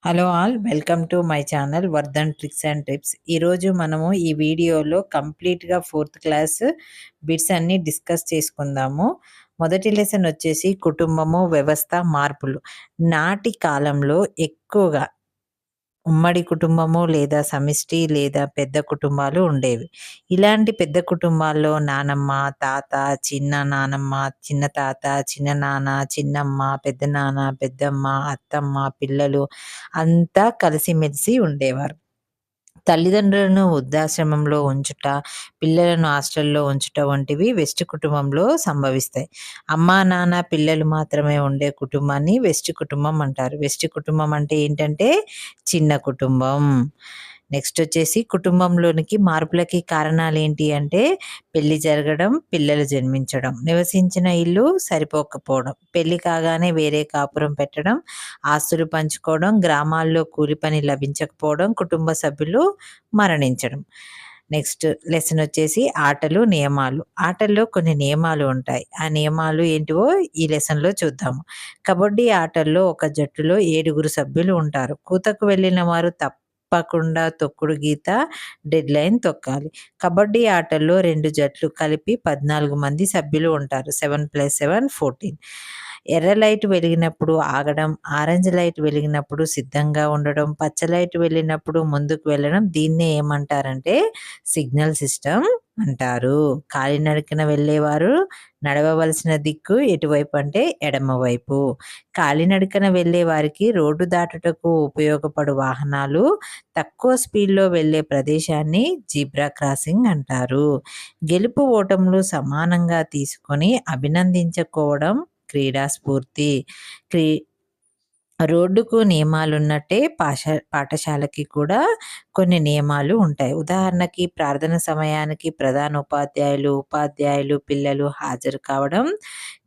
Hello all welcome to my channel Vardhan tricks and tips. ఈరోజు మనము ఈ వీడియోలో కంప్లీట్గా ఫోర్త్ క్లాస్ బిట్స్ అన్ని డిస్కస్ చేసుకుందాము. మొదటి లెసన్ వచ్చేసి కుటుంబము వ్యవస్థ మార్పులు. నాటి కాలంలో ఎక్కువగా ఉమ్మడి కుటుంబము లేదా సమిష్టి లేదా పెద్ద కుటుంబాలు ఉండేవి. ఇలాంటి పెద్ద కుటుంబాల్లో నానమ్మ, తాత, చిన్న నానమ్మ, చిన్న తాత, చిన్న నాన్న, చిన్నమ్మ, పెద్దనాన్న, పెద్దమ్మ, అత్తమ్మ, పిల్లలు అంతా కలిసిమెలిసి ఉండేవారు. తల్లిదండ్రులను వృద్ధాశ్రమంలో ఉంచుట, పిల్లలను హాస్టల్లో ఉంచుట వంటివి వెస్ట్ కుటుంబంలో సంభవిస్తాయి. అమ్మా, నాన్న, పిల్లలు మాత్రమే ఉండే కుటుంబాన్ని వెస్ట్ కుటుంబం అంటారు. వెస్ట్ కుటుంబం అంటే ఏంటంటే చిన్న కుటుంబం. నెక్స్ట్ వచ్చేసి కుటుంబంలోనికి మార్పులకి కారణాలు ఏంటి అంటే పెళ్లి జరగడం, పిల్లలు జన్మించడం, నివసించిన ఇల్లు సరిపోకపోవడం, పెళ్లి కాగానే వేరే కాపురం పెట్టడం, ఆస్తులు పంచుకోవడం, గ్రామాల్లో కూలి పని లభించకపోవడం, కుటుంబ సభ్యులు మరణించడం. నెక్స్ట్ లెసన్ వచ్చేసి ఆటలు, నియమాలు. ఆటల్లో కొన్ని నియమాలు ఉంటాయి. ఆ నియమాలు ఏంటివో ఈ లెసన్లో చూద్దాము. కబడ్డీ ఆటల్లో ఒక జట్టులో 7 సభ్యులు ఉంటారు. కూతకు వెళ్ళిన వారు తప్పకుండా తొక్కుడు గీత డెడ్ లైన్ తొక్కాలి. కబడ్డీ ఆటల్లో 2 జట్లు కలిపి 14 మంది సభ్యులు ఉంటారు. 7 + 7 14. ఎర్ర లైట్ వెలిగినప్పుడు ఆగడం, ఆరెంజ్ లైట్ వెలిగినప్పుడు సిద్ధంగా ఉండడం, పచ్చ లైట్ వెళ్ళినప్పుడు ముందుకు వెళ్ళడం, దీన్నే ఏమంటారంటే సిగ్నల్ సిస్టమ్ అంటారు. కాలినడకన వెళ్ళేవారు నడవవలసిన దిక్కు ఎటువైపు అంటే ఎడమవైపు. కాలినడకన వెళ్ళే వారికి రోడ్డు దాటుటకు ఉపయోగపడు వాహనాలు తక్కువ స్పీడ్లో వెళ్ళే ప్రదేశాన్ని జీబ్రా క్రాసింగ్ అంటారు. గెలుపు ఓటములు సమానంగా తీసుకొని అభినందించుకోవడం క్రీడా స్ఫూర్తి. క్రీ రోడ్డుకు నియమాలున్నట్టే పాఠశాలకి కూడా కొన్ని నియమాలు ఉంటాయి. ఉదాహరణకి ప్రార్థన సమయానికి ప్రధాన ఉపాధ్యాయులు, పిల్లలు హాజరు కావడం,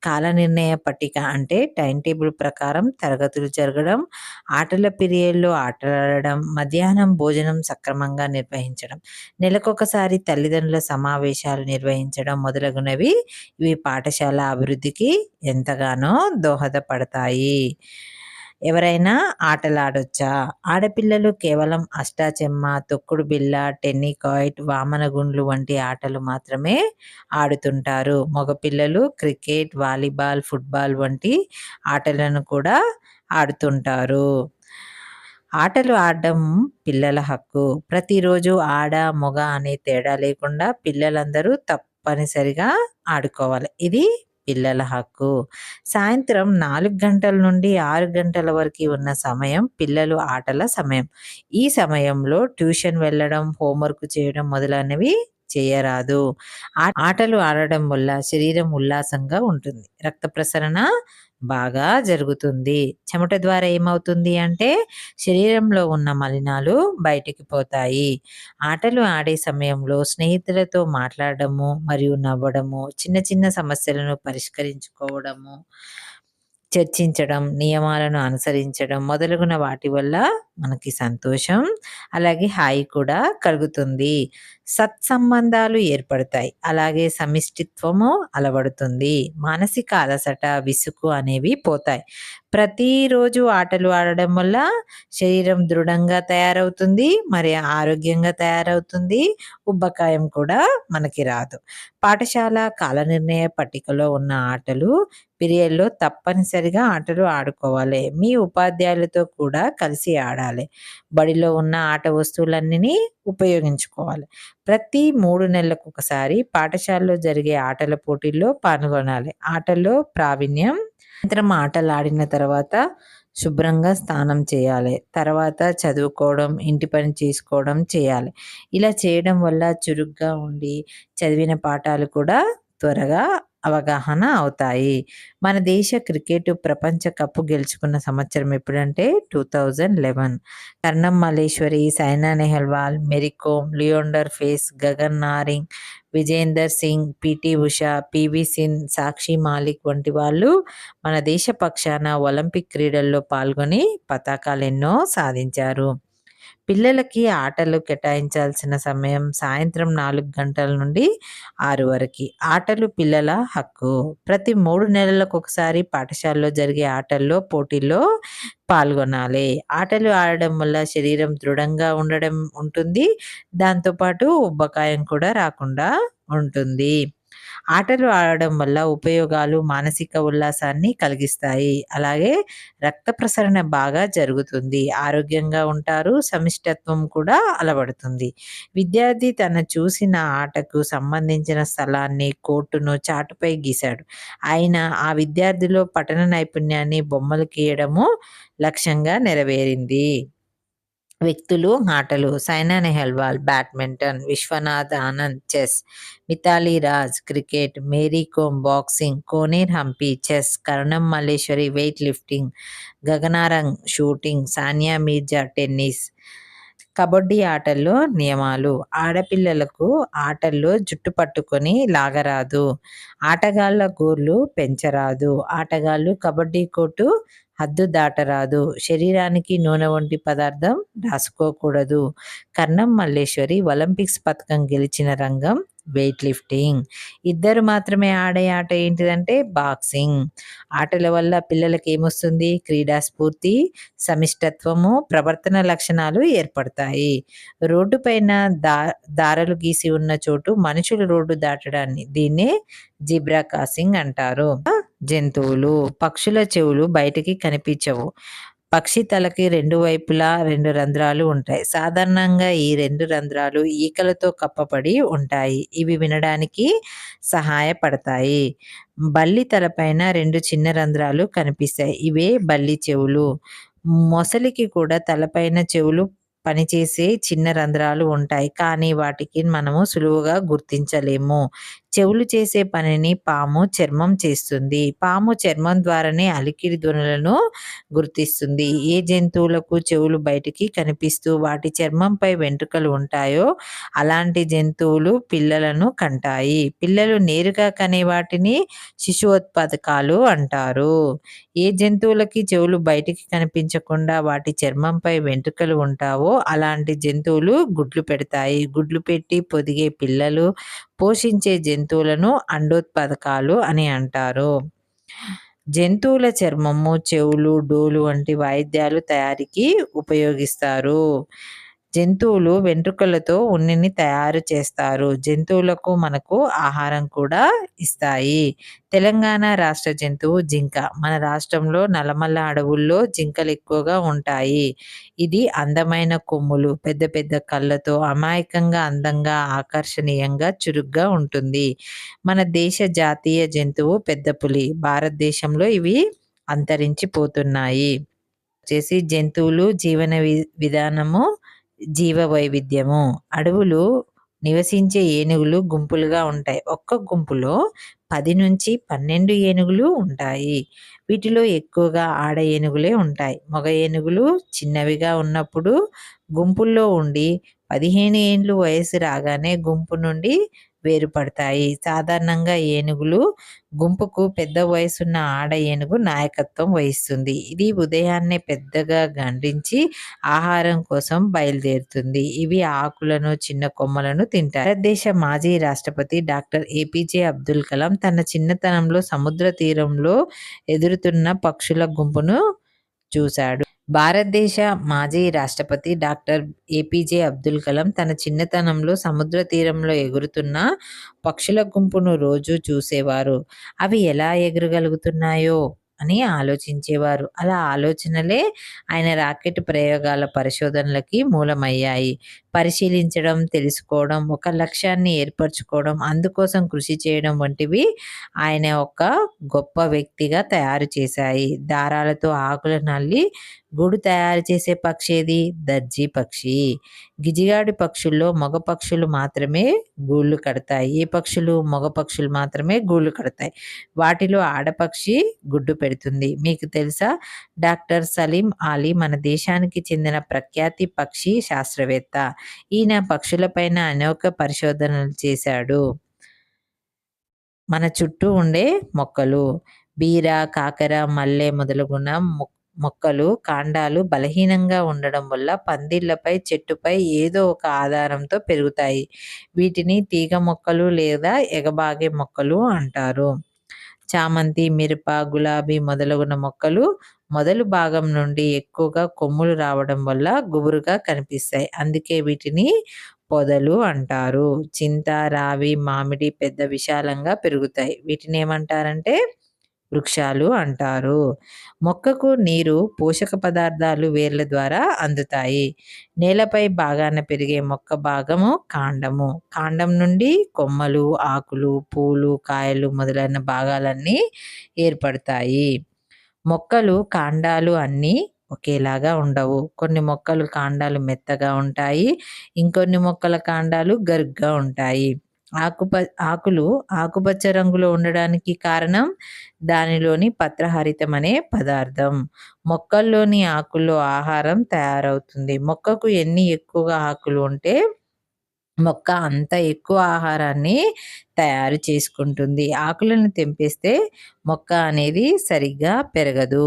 కాల నిర్ణయ పట్టిక అంటే టైం టేబుల్ ప్రకారం తరగతులు జరగడం, ఆటల పీరియడ్లో ఆటలాడడం, మధ్యాహ్నం భోజనం సక్రమంగా నిర్వహించడం, నెలకొకసారి తల్లిదండ్రుల సమావేశాలు నిర్వహించడం మొదలగునవి ఇవి పాఠశాల అభివృద్ధికి ఎంతగానో దోహదపడతాయి. ఎవరైనా ఆటలాడొచ్చా? ఆడపిల్లలు కేవలం అష్టాచెమ్మ, తొక్కుడు బిళ్ళ, టెన్నికాయిట్, వామనగుండ్లు వంటి ఆటలు మాత్రమే ఆడుతుంటారు. మగపిల్లలు క్రికెట్, వాలీబాల్, ఫుట్బాల్ వంటి ఆటలను కూడా ఆడుతుంటారు. ఆటలు ఆడడం పిల్లల హక్కు. ప్రతిరోజు ఆడ, మగ అనే తేడా లేకుండా పిల్లలందరూ తప్పనిసరిగా ఆడుకోవాలి. ఇది పిల్లల హక్కు. సాయంత్రం 4 గంటల నుండి 6 గంటల వరకు ఉన్న సమయం పిల్లలు ఆటల సమయం. ఈ సమయంలో ట్యూషన్ వెళ్ళడం, హోంవర్క్ చేయడం మొదలైనవి చేయరాదు. ఆటలు ఆడడం వల్ల శరీరం ఉల్లాసంగా ఉంటుంది. రక్త ప్రసరణ బాగా జరుగుతుంది. చెమట ద్వారా ఏమవుతుంది అంటే శరీరంలో ఉన్న మలినాలు బయటికి పోతాయి. ఆటలు ఆడే సమయంలో స్నేహితులతో మాట్లాడడము మరియు నవ్వడము, చిన్న చిన్న సమస్యలను పరిష్కరించుకోవడము, చర్చించడం, నియమాలను అనుసరించడం మొదలగున వాటి వల్ల మనకి సంతోషం, అలాగే హాయి కూడా కలుగుతుంది. సత్సంబంధాలు ఏర్పడతాయి. అలాగే సమిష్టిత్వము అలవడుతుంది. మానసిక అలసట, విసుగు అనేవి పోతాయి. ప్రతిరోజు ఆటలు ఆడడం వల్ల శరీరం దృఢంగా తయారవుతుంది, మరి ఆరోగ్యంగా తయారవుతుంది. ఉబ్బకాయం కూడా మనకి రాదు. పాఠశాల కాలనిర్ణయ పట్టికలో ఉన్న ఆటలు పీరియడ్లో తప్పనిసరిగా ఆటలు ఆడుకోవాలి. మీ ఉపాధ్యాయులతో కూడా కలిసి ఆడాలి. బడిలో ఉన్న ఆట వస్తువులన్నీ ఉపయోగించుకోవాలి. ప్రతి 3 నెలలకు ఒకసారి పాఠశాలలో జరిగే ఆటల పోటీల్లో పాల్గొనాలి. ఆటల్లో ప్రావీణ్యం. సాయంత్రం ఆటలు ఆడిన తర్వాత శుభ్రంగా స్నానం చేయాలి. తర్వాత చదువుకోవడం, ఇంటి పని చేసుకోవడం చేయాలి. ఇలా చేయడం వల్ల చురుగ్గా ఉండి చదివిన పాఠాలు కూడా త్వరగా అవగాహన అవుతాయి. మన దేశ క్రికెట్ ప్రపంచ కప్ గెలుచుకున్న సంవత్సరం ఎప్పుడంటే 2011. కర్ణం మల్లేశ్వరి, సైనా నెహ్వాల్, మేరీ కోమ్, లియోండర్ పేస్, గగన్ నారింగ్, విజేందర్ సింగ్, పిటి ఉష, పివి సింధ్, సాక్షి మాలిక్ వంటి వాళ్ళు మన దేశ పక్షాన ఒలింపిక్ క్రీడల్లో పాల్గొని పతాకాలు ఎన్నో సాధించారు. పిల్లలకి ఆటలు కేటాయించాల్సిన సమయం సాయంత్రం 4 గంటల నుండి 6 వరకి. ఆటలు పిల్లల హక్కు. ప్రతి 3 నెలలకొకసారి పాఠశాలలో జరిగే ఆటల్లో, పోటీల్లో పాల్గొనాలి. ఆటలు ఆడడం వల్ల శరీరం దృఢంగా ఉండడం ఉంటుంది. దాంతో పాటు ఉబ్బకాయం కూడా రాకుండా ఉంటుంది. ఆటలు ఆడడం వల్ల ఉపయోగాలు మానసిక ఉల్లాసాన్ని కలిగిస్తాయి. అలాగే రక్త ప్రసరణ బాగా జరుగుతుంది. ఆరోగ్యంగా ఉంటారు. సమిష్టత్వం కూడా అలవడుతుంది. విద్యార్థి తన చూసిన ఆటకు సంబంధించిన స్థలాన్ని, కోర్టును చార్టుపై గీశాడు. అయినా ఆ విద్యార్థిలో పఠన నైపుణ్యాన్ని బొమ్మలు గీయడము లక్ష్యంగా నెరవేరింది. వ్యక్తులు, ఆటలు Saina Nehwal badminton, Viswanath Anand chess, Mithali Raj cricket, Mary Kom boxing, Koneru Humpy chess, Karnam Malleswari weightlifting, Gagan Narang shooting, Sania Mirza tennis. Kabaddi ఆటల్లో నియమాలు. ఆడపిల్లలకు ఆటల్లో జుట్టు పట్టుకొని లాగరాదు. ఆటగాళ్ల గోర్లు పెంచరాదు. ఆటగాళ్లు కబడ్డీ కోర్టు హద్దు దాటరాదు. శరీరానికి నూనె వంటి పదార్థం రాసుకోకూడదు. కర్ణం మల్లేశ్వరి ఒలింపిక్స్ పథకం గెలిచిన రంగం వెయిట్ లిఫ్టింగ్. ఇద్దరు మాత్రమే ఆడే ఆట ఏంటిదంటే బాక్సింగ్. ఆటల వల్ల పిల్లలకి ఏమొస్తుంది? క్రీడా స్ఫూర్తి, సమిష్టత్వము, ప్రవర్తన లక్షణాలు ఏర్పడతాయి. రోడ్డు పైన దారాలు గీసి ఉన్న చోటు మనుషులు రోడ్డు దాటడాన్ని దీన్నే జిబ్రా క్రాసింగ్ అంటారు. జంతువులు. పక్షుల చెవులు బయటికి కనిపించవు. పక్షి తలకి 2 వైపులా 2 రంధ్రాలు ఉంటాయి. సాధారణంగా ఈ 2 రంధ్రాలు ఈకలతో కప్పబడి ఉంటాయి. ఇవి వినడానికి సహాయపడతాయి. బల్లి తలపైన 2 చిన్న రంధ్రాలు కనిపిస్తాయి. ఇవే బల్లి చెవులు. మొసలికి కూడా తలపైన చెవులు పనిచేసే చిన్న రంధ్రాలు ఉంటాయి. కానీ వాటికి మనము సులువుగా గుర్తించలేము. చెవులు చేసే పనిని పాము చర్మం చేస్తుంది. పాము చర్మం ద్వారానే అలికిడి ధ్వనులను గుర్తిస్తుంది. ఏ జంతువులకు చెవులు బయటికి కనిపిస్తూ వాటి చర్మంపై వెంట్రుకలు ఉంటాయో అలాంటి జంతువులు పిల్లలను కంటాయి. పిల్లలు నేరుగా కనే వాటిని శిశువోత్పాదకాలు అంటారు. ఏ జంతువులకి చెవులు బయటికి కనిపించకుండా వాటి చర్మంపై వెంట్రుకలు ఉంటావో అలాంటి జంతువులు గుడ్లు పెడతాయి. గుడ్లు పెట్టి పొదిగే పిల్లలు పోషించే జంతువులను అండోత్పాదకాలు అని అంటారు. జంతువుల చర్మము, చెవులు, డోలు వంటి వాయిద్యాలు తయారీకి ఉపయోగిస్తారు. జంతువులు వెంట్రుకలతో ఉన్నిని తయారు చేస్తారు. జంతువులకు మనకు ఆహారం కూడా ఇస్తాయి. తెలంగాణ రాష్ట్ర జంతువు జింక. మన రాష్ట్రంలో నల్లమల్ల అడవుల్లో జింకలు ఎక్కువగా ఉంటాయి. ఇది అందమైన కొమ్ములు, పెద్ద పెద్ద కళ్ళతో అమాయకంగా, అందంగా, ఆకర్షణీయంగా, చురుగ్గా ఉంటుంది. మన దేశ జాతీయ జంతువు పెద్ద పులి. భారతదేశంలో ఇవి అంతరించిపోతున్నాయి. జంతువులు జీవన విధానము, జీవ వైవిధ్యము. అడవులు నివసించే ఏనుగులు గుంపులుగా ఉంటాయి. ఒక్క గుంపులో 10 నుంచి 12 ఏనుగులు ఉంటాయి. వీటిలో ఎక్కువగా ఆడ ఏనుగులే ఉంటాయి. మగ ఏనుగులు చిన్నవిగా ఉన్నప్పుడు గుంపుల్లో ఉండి 15 ఏండ్లు వయసు రాగానే గుంపు నుండి వేరుపడతాయి. సాధారణంగా ఏనుగులు గుంపుకు పెద్ద వయసున్న ఆడ ఏనుగు నాయకత్వం వహిస్తుంది. ఇది ఉదయాన్నే పెద్దగా గండించి ఆహారం కోసం బయలుదేరుతుంది. ఇవి ఆకులను, చిన్న కొమ్మలను తింటాయి. భారతదేశ మాజీ రాష్ట్రపతి డాక్టర్ ఏపీజే అబ్దుల్ కలాం తన చిన్నతనంలో సముద్ర తీరంలో ఎదురుతున్న పక్షుల గుంపును చూశాడు. భారతదేశ మాజీ రాష్ట్రపతి డాక్టర్ ఏపీజే అబ్దుల్ కలాం తన చిన్నతనంలో సముద్ర తీరంలో ఎగురుతున్న పక్షుల గుంపును రోజూ చూసేవారు. అవి ఎలా ఎగరగలుగుతున్నాయో అని ఆలోచించేవారు. అలా ఆలోచనలే ఆయన రాకెట్ ప్రయోగాల పరిశోధనలకి మూలమయ్యాయి. పరిశీలించడం, తెలుసుకోవడం, ఒక లక్ష్యాన్ని ఏర్పరచుకోవడం, అందుకోసం కృషి చేయడం వంటివి ఆయన ఒక గొప్ప వ్యక్తిగా తయారు చేశాయి. దారాలతో ఆకులను అల్లి గూడు తయారు చేసే పక్షి ఏది? దర్జీ పక్షి. గిజిగాడి పక్షుల్లో మగ పక్షులు మాత్రమే గూళ్ళు కడతాయి. ఏ పక్షులు? మగ పక్షులు మాత్రమే గూళ్ళు కడతాయి. వాటిలో ఆడపక్షి గుడ్డు పెడుతుంది. మీకు తెలుసా? డాక్టర్ సలీం అలీ మన దేశానికి చెందిన ప్రఖ్యాతి పక్షి శాస్త్రవేత్త. ఈయన పక్షులపైన అనేక పరిశోధనలు చేశాడు. మన చుట్టూ ఉండే మొక్కలు బీర, కాకర, మల్లె మొదలగున మొక్కలు కాండాలు బలహీనంగా ఉండడం వల్ల పందిళ్లపై చెట్టుపై ఏదో ఒక ఆధారంతో పెరుగుతాయి. వీటిని తీగ మొక్కలు లేదా ఎగబాగే మొక్కలు అంటారు. చామంతి, మిరప, గులాబీ మొదలగున మొక్కలు మొదలు భాగం నుండి ఎక్కువగా కొమ్ములు రావడం వల్ల గుబురుగా కనిపిస్తాయి. అందుకే వీటిని పొదలు అంటారు. చింత, రావి, మామిడి పెద్ద విశాలంగా పెరుగుతాయి. వీటిని ఏమంటారంటే వృక్షాలు అంటారు. మొక్కకు నీరు, పోషక పదార్థాలు వేర్ల ద్వారా అందుతాయి. నేలపై భాగాన పెరిగే మొక్క భాగము కాండము. కాండం నుండి కొమ్మలు, ఆకులు, పూలు, కాయలు మొదలైన భాగాలన్నీ ఏర్పడతాయి. మొక్కలు కాండాలు అన్నీ ఒకేలాగా ఉండవు. కొన్ని మొక్కలు కాండాలు మెత్తగా ఉంటాయి. ఇంకొన్ని మొక్కల కాండాలు గరుగ్గా ఉంటాయి. ఆకులు ఆకుపచ్చ రంగులో ఉండడానికి కారణం దానిలోని పత్రహరితం అనే పదార్థం. మొక్కల్లోని ఆకుల్లో ఆహారం తయారవుతుంది. మొక్కకు ఎన్ని ఎక్కువగా ఆకులు ఉంటే మొక్క అంత ఎక్కువ ఆహారాన్ని తయారు చేసుకుంటుంది. ఆకులను తెంపేస్తే మొక్క అనేది సరిగ్గా పెరగదు.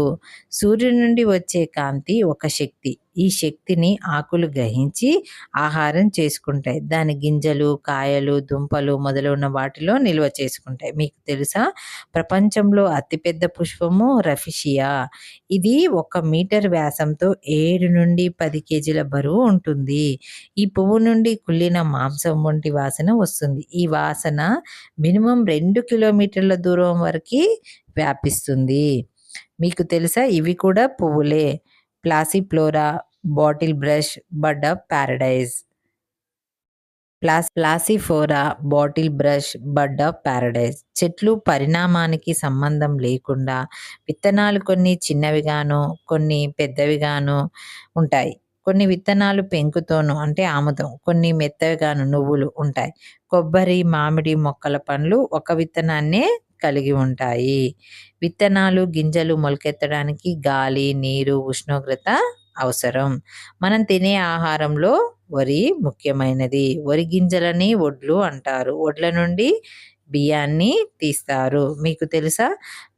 సూర్యుడి నుండి వచ్చే కాంతి ఒక శక్తి. ఈ శక్తిని ఆకులు గ్రహించి ఆహారం చేసుకుంటాయి. దాని గింజలు, కాయలు, దుంపలు మొదలైన వాటిలో నిల్వ చేసుకుంటాయి. మీకు తెలుసా? ప్రపంచంలో అతిపెద్ద పుష్పము రఫీషియా. ఇది 1 మీటర్ వ్యాసంతో 7 నుండి 10 కేజీల బరువు ఉంటుంది. ఈ పువ్వు నుండి కుళ్ళిన మాంసం వంటి వాసన వస్తుంది. ఈ వాసన మినిమం 2 కిలోమీటర్ల దూరం వరకు వ్యాపిస్తుంది. మీకు తెలుసా? ఇవి కూడా పువ్వులే. Passiflora, bottle brush, bird of paradise. Passiflora, bottle brush, bird of paradise. చెట్లు పరిణామానికి సంబంధం లేకుండా విత్తనాలు కొన్ని చిన్నవిగాను, కొన్ని పెద్దవిగాను ఉంటాయి. కొన్ని విత్తనాలు పెంకుతోను అంటే ఆముదం, కొన్ని మెత్తవిగాను నువ్వులు ఉంటాయి. కొబ్బరి, మామిడి మొక్కల పండ్లు ఒక విత్తనాన్నే కలిగి ఉంటాయి. విత్తనాలు, గింజలు మొలకెత్తడానికి గాలి, నీరు, ఉష్ణోగ్రత అవసరం. మనం తినే ఆహారంలో వరి ముఖ్యమైనది. వరి గింజలని వడ్లు అంటారు. వడ్ల నుండి బియ్యాన్ని తీస్తారు. మీకు తెలుసా?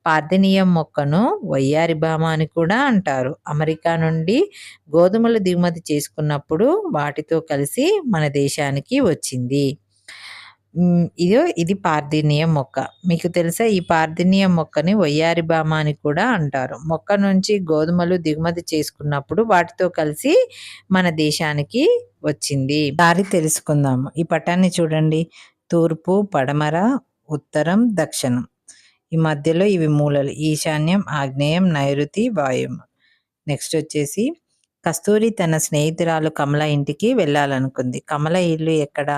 పార్థెనియం మొక్కను వయ్యారి భామ అని కూడా అంటారు. అమెరికా నుండి గోధుమలు దిగుమతి చేసుకున్నప్పుడు వాటితో కలిసి మన దేశానికి వచ్చింది. ఇది పార్థెనియం మొక్క. మీకు తెలుసా? ఈ పార్థెనియం మొక్కని వయ్యారి భామ అని కూడా అంటారు. మొక్క నుంచి గోధుమలు దిగుమతి చేసుకున్నప్పుడు వాటితో కలిసి మన దేశానికి వచ్చింది. దారి తెలుసుకుందాము. ఈ పటాన్ని చూడండి. తూర్పు, పడమర, ఉత్తరం, దక్షిణం. ఈ మధ్యలో ఇవి మూలలు. ఈశాన్యం, ఆగ్నేయం, నైరుతి, వాయువ్యం. నెక్స్ట్ వచ్చేసి కస్తూరి తన స్నేహితురాలు కమల ఇంటికి వెళ్ళాలనుకుంది. కమల ఇల్లు ఎక్కడ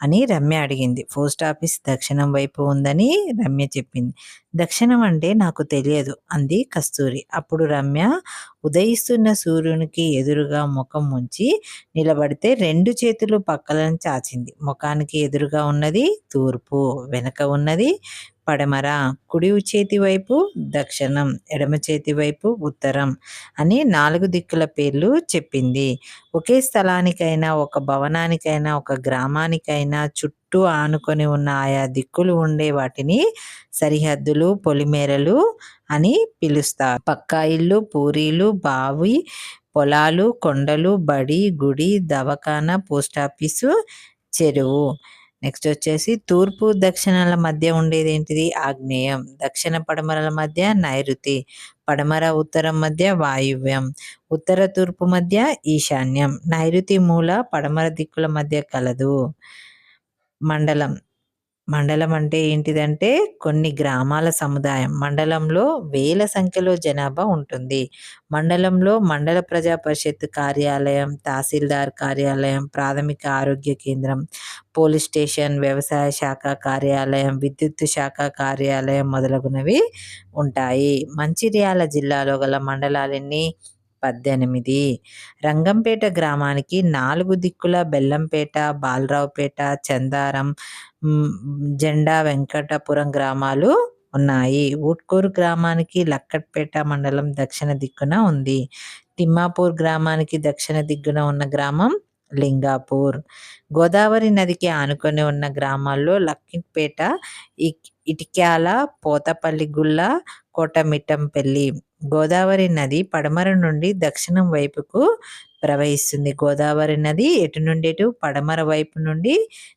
అని రమ్య అడిగింది. పోస్ట్ ఆఫీస్ దక్షిణం వైపు ఉందని రమ్య చెప్పింది. దక్షిణం అంటే నాకు తెలియదు అంది కస్తూరి. అప్పుడు రమ్య ఉదయిస్తున్న సూర్యునికి ఎదురుగా ముఖం ఉంచి నిలబడితే 2 చేతులు పక్కలను చాచింది. ముఖానికి ఎదురుగా ఉన్నది తూర్పు, వెనక ఉన్నది పడమర, కుడి చేతి వైపు దక్షిణం, ఎడమ చేతి వైపు ఉత్తరం అని 4 దిక్కుల పేర్లు చెప్పింది. ఒకే స్థలానికైనా, ఒక భవనానికైనా, ఒక గ్రామానికైనా చుట్టూ ఆనుకొని ఉన్న ఆయా దిక్కులు ఉండే వాటిని సరిహద్దులు, పొలిమేరలు అని పిలుస్తారు. పక్కా ఇల్లు, పూరీలు, బావి, పొలాలు, కొండలు, బడి, గుడి, దవాఖానా, పోస్టాఫీసు, చెరువు. నెక్స్ట్ వచ్చేసి తూర్పు దక్షిణాల మధ్య ఉండేది ఏంటిది? ఆగ్నేయం. దక్షిణ పడమరల మధ్య నైరుతి. పడమర ఉత్తరం మధ్య వాయువ్యం. ఉత్తర తూర్పు మధ్య ఈశాన్యం. నైరుతి మూల పడమర దిక్కుల మధ్య కలదు. మండలం. మండలం అంటే ఏంటిదంటే కొన్ని గ్రామాల సముదాయం. మండలంలో వేల సంఖ్యలో జనాభా ఉంటుంది. మండలంలో మండల ప్రజా పరిషత్ కార్యాలయం, తహసీల్దార్ కార్యాలయం, ప్రాథమిక ఆరోగ్య కేంద్రం, పోలీస్ స్టేషన్, వ్యవసాయ శాఖ కార్యాలయం, విద్యుత్ శాఖ కార్యాలయం మొదలగునవి ఉంటాయి. మంచిర్యాల జిల్లాలో గల మండలాలన్నీ 18. రంగంపేట గ్రామానికి 4 దిక్కుల బెల్లంపేట, బాలరావుపేట, చందారం, జెండా వెంకటపురం గ్రామాలు ఉన్నాయి. ఊట్కూరు గ్రామానికి లక్కట్పేట మండలం దక్షిణ దిక్కున ఉంది. తిమ్మాపూర్ గ్రామానికి దక్షిణ దిక్కున ఉన్న గ్రామం లింగాపూర్. గోదావరి నదికి ఆనుకొని ఉన్న గ్రామాల్లో లక్కింపేట, ఇటిక్యాల, పోతపల్లిగుళ్ళ, కోటమిట్టంపల్లి. గోదావరి నది పడమర నుండి దక్షిణం వైపుకు ప్రవహిస్తుంది. గోదావరి నది ఎటు నుండి ఎటు పడమర వైపు నుండి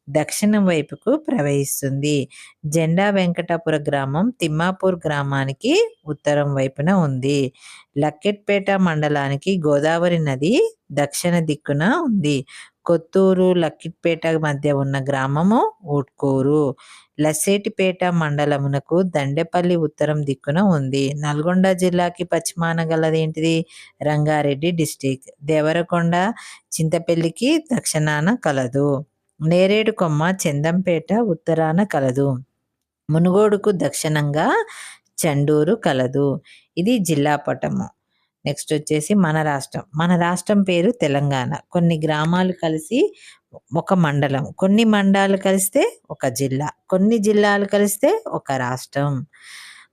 దక్షిణం వైపుకు ప్రవహిస్తుంది. జెండా వెంకటాపుర గ్రామం తిమ్మాపూర్ గ్రామానికి ఉత్తరం వైపున ఉంది. లక్కెట్పేట మండలానికి గోదావరి నది దక్షిణ దిక్కున ఉంది. కొత్తూరు లక్కిట్పేట మధ్య ఉన్న గ్రామము ఊట్కూరు. లస్సేటిపేట మండలమునకు దండేపల్లి ఉత్తరం దిక్కున ఉంది. నల్గొండ జిల్లాకి పశ్చిమాన గలదేంటిది? రంగారెడ్డి డిస్టిక్. దేవరకొండ చింతపల్లికి దక్షిణాన కలదు. నేరేడు కొమ్మ చందంపేట ఉత్తరాన కలదు. మునుగోడుకు దక్షిణంగా చండూరు కలదు. ఇది జిల్లా పటము. నెక్స్ట్ వచ్చేసి మన రాష్ట్రం. మన రాష్ట్రం పేరు తెలంగాణ. కొన్ని గ్రామాలు కలిసి ఒక మండలం, కొన్ని మండలాలు కలిస్తే ఒక జిల్లా, కొన్ని జిల్లాలు కలిస్తే ఒక రాష్ట్రం.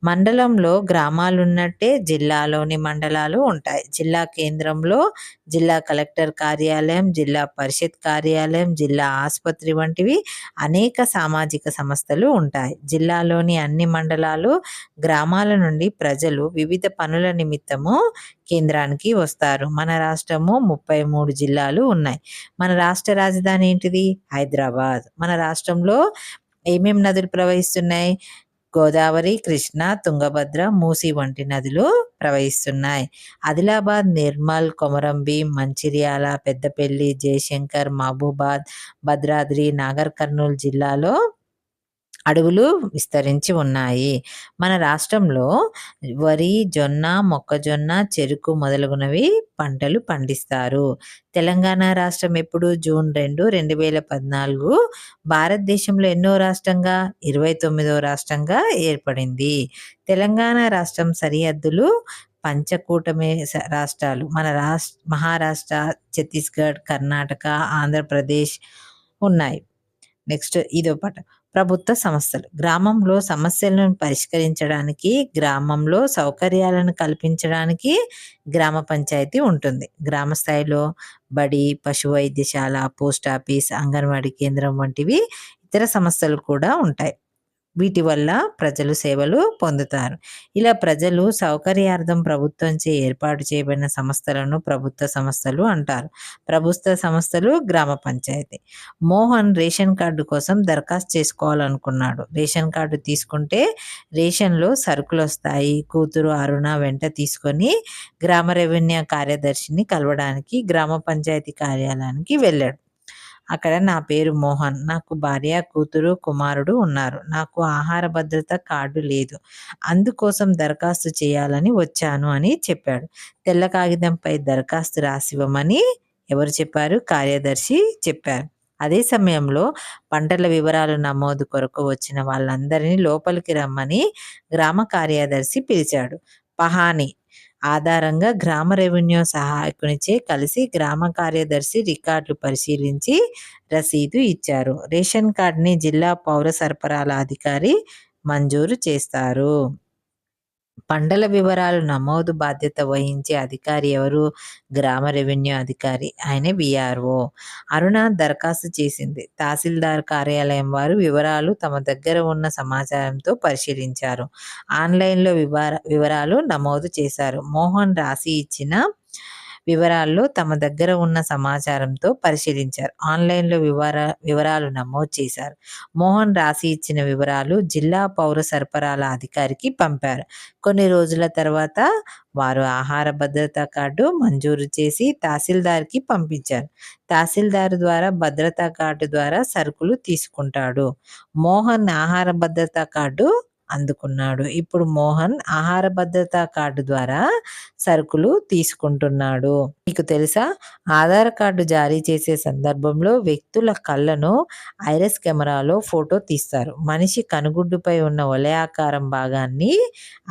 మండలంలో గ్రామాలు ఉన్నట్టే జిల్లాలోని మండలాలు ఉంటాయి. జిల్లా కేంద్రంలో జిల్లా కలెక్టర్ కార్యాలయం, జిల్లా పరిషత్ కార్యాలయం, జిల్లా ఆసుపత్రి వంటివి అనేక సామాజిక సంస్థలు ఉంటాయి. జిల్లాలోని అన్ని మండలాలు, గ్రామాల నుండి ప్రజలు వివిధ పనుల నిమిత్తము కేంద్రానికి వస్తారు. మన రాష్ట్రము 33 జిల్లాలు ఉన్నాయి. మన రాష్ట్ర రాజధాని ఏంటిది? హైదరాబాద్. మన రాష్ట్రంలో ఏమేం నదులు ప్రవహిస్తున్నాయి? గోదావరి, కృష్ణ, తుంగభద్ర, మూసి వంటి నదులు ప్రవహిస్తున్నాయి. ఆదిలాబాద్, నిర్మల్, కొమరంభీం, మంచిర్యాల, పెద్దపల్లి, జయశంకర్, మహబూబాద్, భద్రాద్రి, నాగర్ కర్నూలు జిల్లాలో అడవులు విస్తరించి ఉన్నాయి. మన రాష్ట్రంలో వరి, జొన్న, మొక్కజొన్న, చెరుకు మొదలగునవి పంటలు పండిస్తారు. తెలంగాణ రాష్ట్రం ఎప్పుడు? జూన్ 2, 2014 భారతదేశంలో ఎన్నో రాష్ట్రంగా? 29వ రాష్ట్రంగా ఏర్పడింది. తెలంగాణ రాష్ట్రం సరిహద్దులు పంచకూటమి రాష్ట్రాలు మన మహారాష్ట్ర, ఛత్తీస్గఢ్, కర్ణాటక, ఆంధ్రప్రదేశ్ ఉన్నాయి. నెక్స్ట్ ఇదో పాట. ప్రభుత్వ సంస్థలు. గ్రామంలో సమస్యలను పరిష్కరించడానికి, గ్రామంలో సౌకర్యాలను కల్పించడానికి గ్రామ పంచాయతీ ఉంటుంది. గ్రామ స్థాయిలో బడి, పశు వైద్యశాల, పోస్ట్ ఆఫీస్, అంగన్వాడీ కేంద్రం వంటివి ఇతర సంస్థలు కూడా ఉంటాయి. వీటి వల్ల ప్రజలు సేవలు పొందుతారు. ఇలా ప్రజలు సౌకర్యార్థం ప్రభుత్వంచే ఏర్పాటు చేయబడిన సంస్థలను ప్రభుత్వ సంస్థలు అంటారు. ప్రభుత్వ సంస్థలు గ్రామ పంచాయతీ. మోహన్ రేషన్ కార్డు కోసం దరఖాస్తు చేసుకోవాలనుకున్నాడు. రేషన్ కార్డు తీసుకుంటే రేషన్లో సరుకులు వస్తాయి. కూతురు అరుణ వెంట తీసుకొని గ్రామ రెవెన్యూ కార్యదర్శిని కలవడానికి గ్రామ పంచాయతీ కార్యాలయానికి వెళ్ళాడు. అక్కడ నా పేరు మోహన్, నాకు భార్య, కూతురు, కుమారుడు ఉన్నారు. నాకు ఆహార భద్రత కార్డు లేదు. అందుకోసం దరఖాస్తు చేయాలని వచ్చాను అని చెప్పాడు. తెల్ల కాగితంపై దరఖాస్తు రాసివ్వమని ఎవరు చెప్పారు? కార్యదర్శి చెప్పారు. అదే సమయంలో పంటల వివరాలు నమోదు కొరకు వచ్చిన వాళ్ళందరినీ లోపలికి రమ్మని గ్రామ కార్యదర్శి పిలిచాడు. పహాని ఆధారంగా గ్రామ రెవెన్యూ సహాయకునిచే కలిసి గ్రామ కార్యదర్శి రికార్డులు పరిశీలించి రసీదు ఇచ్చారు. రేషన్ కార్డుని జిల్లా పౌర సరఫరాల అధికారి మంజూరు చేస్తారు. పంటల వివరాలు నమోదు బాధ్యత వహించే అధికారి ఎవరు? గ్రామ రెవెన్యూ అధికారి, ఆయన విఆర్ఓ. అరుణ దరఖాస్తు చేసింది. తహసీల్దార్ కార్యాలయం వారు వివరాలు తమ దగ్గర ఉన్న సమాచారంతో పరిశీలించారు. ఆన్లైన్లో వివరాలు నమోదు చేశారు. మోహన్ రాసి ఇచ్చిన వివరాల్లో తమ దగ్గర ఉన్న సమాచారంతో పరిశీలించారు. ఆన్లైన్లో వివరాలు నమోదు చేశారు. మోహన్ రాసి ఇచ్చిన వివరాలు జిల్లా పౌర సరఫరాల అధికారికి పంపారు. కొన్ని రోజుల తర్వాత వారు ఆహార భద్రతా కార్డు మంజూరు చేసి తహసీల్దార్కి పంపించారు. తహసీల్దార్ ద్వారా భద్రతా కార్డు ద్వారా సరుకులు తీసుకుంటాడు. మోహన్ ఆహార భద్రతా కార్డు అందుకున్నాడు. ఇప్పుడు మోహన్ ఆహార భద్రతా కార్డు ద్వారా సరుకులు తీసుకుంటున్నాడు. మీకు తెలుసా? ఆధార్ కార్డు జారీ చేసే సందర్భంలో వ్యక్తుల కళ్ళను ఐరిస్ కెమెరాలో ఫోటో తీస్తారు. మనిషి కనుగుడ్డుపై ఉన్న వలయాకారం భాగాన్ని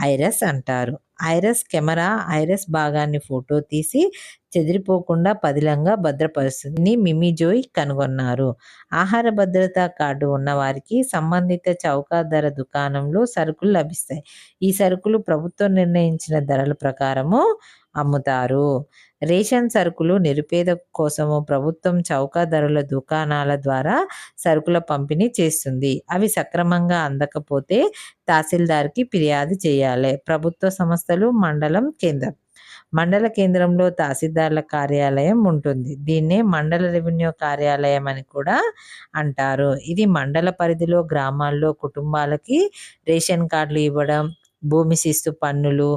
ఐరిస్ అంటారు. ఐరిస్ కెమెరా ఐరిస్ భాగాన్ని ఫోటో తీసి చెదిరిపోకుండా పదిలంగా భద్రపరుస్తుంది. మిమీజోయ్ కనుగొన్నారు. ఆహార భద్రతా కార్డు ఉన్నవారికి సంబంధిత చౌక ధర దుకాణంలో సరుకులు లభిస్తాయి. ఈ సరుకులు ప్రభుత్వం నిర్ణయించిన ధరల ప్రకారము అమ్ముతారు. రేషన్ సరుకులు నిరుపేద కోసము ప్రభుత్వం చౌక ధరల దుకాణాల ద్వారా సరుకుల పంపిణీ చేస్తుంది. అవి సక్రమంగా అందకపోతే తహసీల్దార్‌కి ఫిర్యాదు చేయాలి. ప్రభుత్వ సంస్థలు, మండలం కేంద్రం. మండల కేంద్రంలో తహసీల్దార్ల కార్యాలయం ఉంటుంది. దీన్నే మండల రెవెన్యూ కార్యాలయం అని కూడా అంటారు. ఇది మండల పరిధిలో గ్రామాల్లో కుటుంబాలకి రేషన్ కార్డులు ఇవ్వడం, భూమి శిస్తు పన్నులు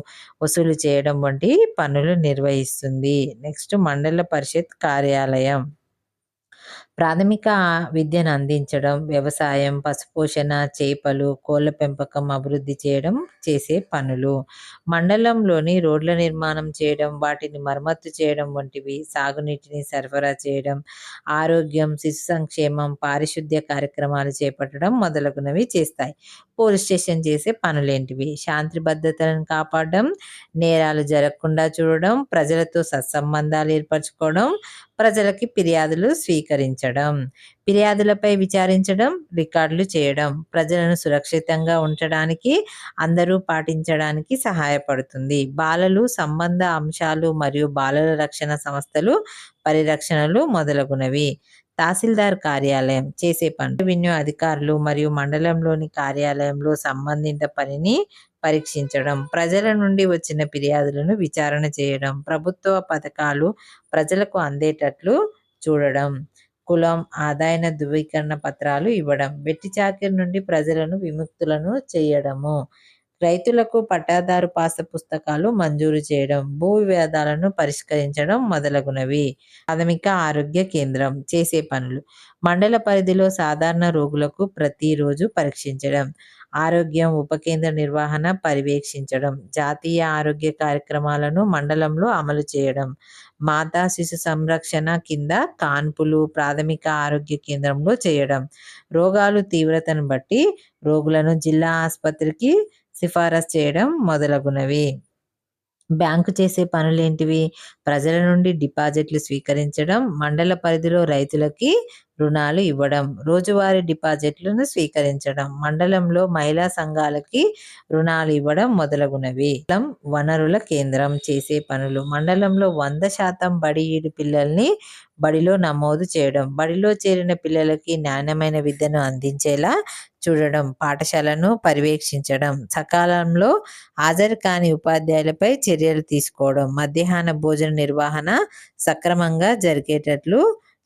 వసూలు చేయడం వంటి పనులు నిర్వహిస్తుంది. నెక్స్ట్ మండల పరిషత్ కార్యాలయం. ప్రాథమిక విద్యను అందించడం, వ్యవసాయం, పశుపోషణ, చేపలు, కోళ్ల పెంపకం అభివృద్ధి చేయడం చేసే పనులు. మండలంలోని రోడ్ల నిర్మాణం చేయడం, వాటిని మరమ్మతు చేయడం వంటివి, సాగునీటిని సరఫరా చేయడం, ఆరోగ్యం, శిశు సంక్షేమం, పారిశుద్ధ్య కార్యక్రమాలు చేపట్టడం మొదలగునవి చేస్తాయి. పోలీస్ స్టేషన్ చేసే పనులేంటివి? శాంతి భద్రతలను కాపాడడం, నేరాలు జరగకుండా చూడడం, ప్రజలతో సత్సంబంధాలు ఏర్పరచుకోవడం, ప్రజలకి ఫిర్యాదులు స్వీకరించడం, ఫిర్యాదులపై విచారించడం, రికార్డులు చేయడం, ప్రజలను సురక్షితంగా ఉంచడానికి, అందరూ పాటించడానికి సహాయపడుతుంది. బాలలు, సంబంధ అంశాలు మరియు బాలల రక్షణ సంస్థలు, పరిరక్షణలు మొదలగునవి. తహసీల్దార్ కార్యాలయం చేసే పనులు. రెవెన్యూ అధికారులు మరియు మండలంలోని కార్యాలయంలో సంబంధిత పనిని పరీక్షించడం, ప్రజల నుండి వచ్చిన ఫిర్యాదులను విచారణ చేయడం, ప్రభుత్వ పథకాలు ప్రజలకు అందేటట్లు చూడడం, కులం, ఆదాయ ధృవీకరణ పత్రాలు ఇవ్వడం, వెట్టి చాకిరి నుండి ప్రజలను విముక్తులను చేయడము, రైతులకు పట్టాదారు పాస పుస్తకాలు మంజూరు చేయడం, భూ వివాదాలను పరిష్కరించడం మొదలగునవి. ప్రాథమిక ఆరోగ్య కేంద్రం చేసే పనులు. మండల పరిధిలో సాధారణ రోగులకు ప్రతిరోజు పరీక్షించడం, ఆరోగ్యం ఉప కేంద్ర నిర్వహణ పర్యవేక్షించడం, జాతీయ ఆరోగ్య కార్యక్రమాలను మండలంలో అమలు చేయడం, మాతా శిశు సంరక్షణ కింద కాన్పులు ప్రాథమిక ఆరోగ్య కేంద్రంలో చేయడం, రోగాలు తీవ్రతను బట్టి రోగులను జిల్లా ఆసుపత్రికి సిఫారసు చేయడం మొదలగునవి. బ్యాంకు చేసే పనులేంటివి? ప్రజల నుండి డిపాజిట్లు స్వీకరించడం, మండల పరిధిలో రైతులకి రుణాలు ఇవ్వడం, రోజువారీ డిపాజిట్లను స్వీకరించడం, మండలంలో మహిళా సంఘాలకి రుణాలు ఇవ్వడం మొదలగునవి. వనరుల కేంద్రం చేసే పనులు. మండలంలో 100% బడి ఈడు పిల్లల్ని బడిలో నమోదు చేయడం, బడిలో చేరిన పిల్లలకి నాణ్యమైన విద్యను అందించేలా చూడడం, పాఠశాలను పర్యవేక్షించడం, సకాలంలో హాజరు కాని ఉపాధ్యాయులపై చర్యలు తీసుకోవడం, మధ్యాహ్న భోజన నిర్వహణ సక్రమంగా జరిగేటట్లు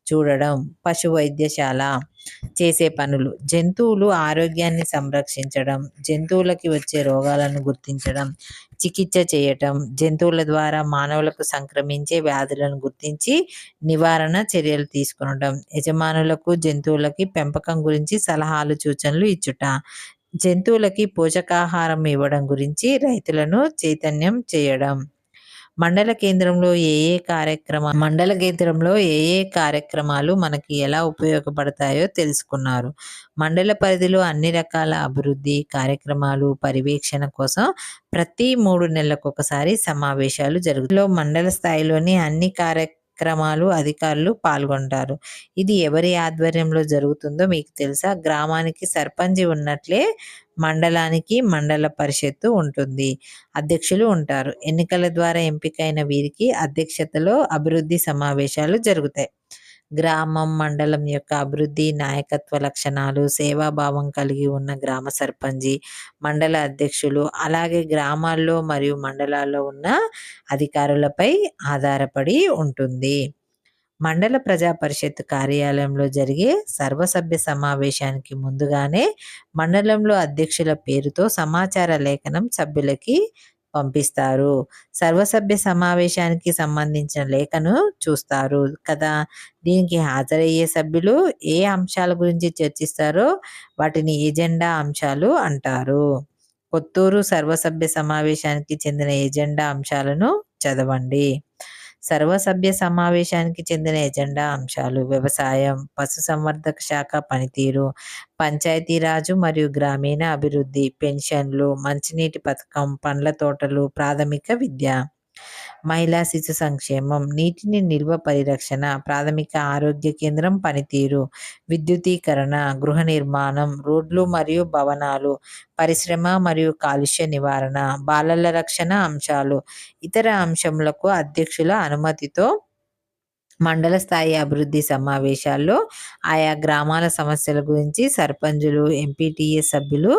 చూడడం. పశు వైద్యశాల చేసే పనులు. జంతువులు ఆరోగ్యాన్ని సంరక్షించడం, జంతువులకి వచ్చే రోగాలను గుర్తించడం, చికిత్స చేయటం, జంతువుల ద్వారా మానవులకు సంక్రమించే వ్యాధులను గుర్తించి నివారణ చర్యలు తీసుకొనడం, యజమానులకు జంతువులకి పెంపకం గురించి సలహాలు సూచనలు ఇచ్చుట, జంతువులకి పోషకాహారం ఇవ్వడం గురించి రైతులను చైతన్యం చేయడం. మండల కేంద్రంలో ఏ ఏ కార్యక్రమాలు మనకి ఎలా ఉపయోగపడతాయో తెలుసుకున్నారు. మండల పరిధిలో అన్ని రకాల అభివృద్ధి కార్యక్రమాలు పర్యవేక్షణ కోసం ప్రతి 3 నెలలకు ఒకసారి సమావేశాలు జరుగుతాయి. మండల స్థాయిలోని అన్ని కార్యక్రమాలు అధికారులు పాల్గొంటారు. ఇది ఎవరి ఆధ్వర్యంలో జరుగుతుందో మీకు తెలుసా? గ్రామానికి సర్పంచ్ ఉన్నట్లే మండలానికి మండల పరిషత్తు ఉంటుంది. అధ్యక్షులు ఉంటారు. ఎన్నికల ద్వారా ఎంపికైన వీరికి అధ్యక్షతలో అభివృద్ధి సమావేశాలు జరుగుతాయి. గ్రామం, మండలం యొక్క అభివృద్ధి, నాయకత్వ లక్షణాలు, సేవాభావం కలిగి ఉన్న గ్రామ సర్పంచి, మండల అధ్యక్షులు, అలాగే గ్రామాల్లో మరియు మండలాల్లో ఉన్న అధికారులపై ఆధారపడి ఉంటుంది. మండల ప్రజా పరిషత్ కార్యాలయంలో జరిగే సర్వసభ్య సమావేశానికి ముందుగానే మండలంలో అధ్యక్షుల పేరుతో సమాచార లేఖనం సభ్యులకి పంపిస్తారు. సర్వసభ్య సమావేశానికి సంబంధించిన లేఖను చూస్తారు కదా. దీనికి హాజరయ్యే సభ్యులు ఏ అంశాల గురించి చర్చిస్తారో వాటిని ఎజెండా అంశాలు అంటారు. కొత్తూరు సర్వసభ్య సమావేశానికి చెందిన ఎజెండా అంశాలను చదవండి. సర్వసభ్య సమావేశానికి చెందిన ఎజెండా అంశాలు: వ్యవసాయం, పశుసంవర్ధక శాఖ పనితీరు, పంచాయతీరాజు మరియు గ్రామీణ అభివృద్ధి, పెన్షన్లు, మంచినీటి పథకం, పండ్ల తోటలు, ప్రాథమిక విద్య. మహిళా శిశు సంక్షేమం, నీటిని నిల్వ పరిరక్షణ, ప్రాథమిక ఆరోగ్య కేంద్రం పనితీరు, విద్యుదీకరణ, గృహ నిర్మాణం, రోడ్లు మరియు భవనాలు, పరిశ్రమ మరియు కాలుష్య నివారణ, బాలల రక్షణ అంశాలు. ఇతర అంశములకు అధ్యక్షుల అనుమతితో మండల స్థాయి అభివృద్ధి సమావేశాల్లో ఆయా గ్రామాల సమస్యల గురించి సర్పంచులు, ఎంపీటీఎస్ సభ్యులు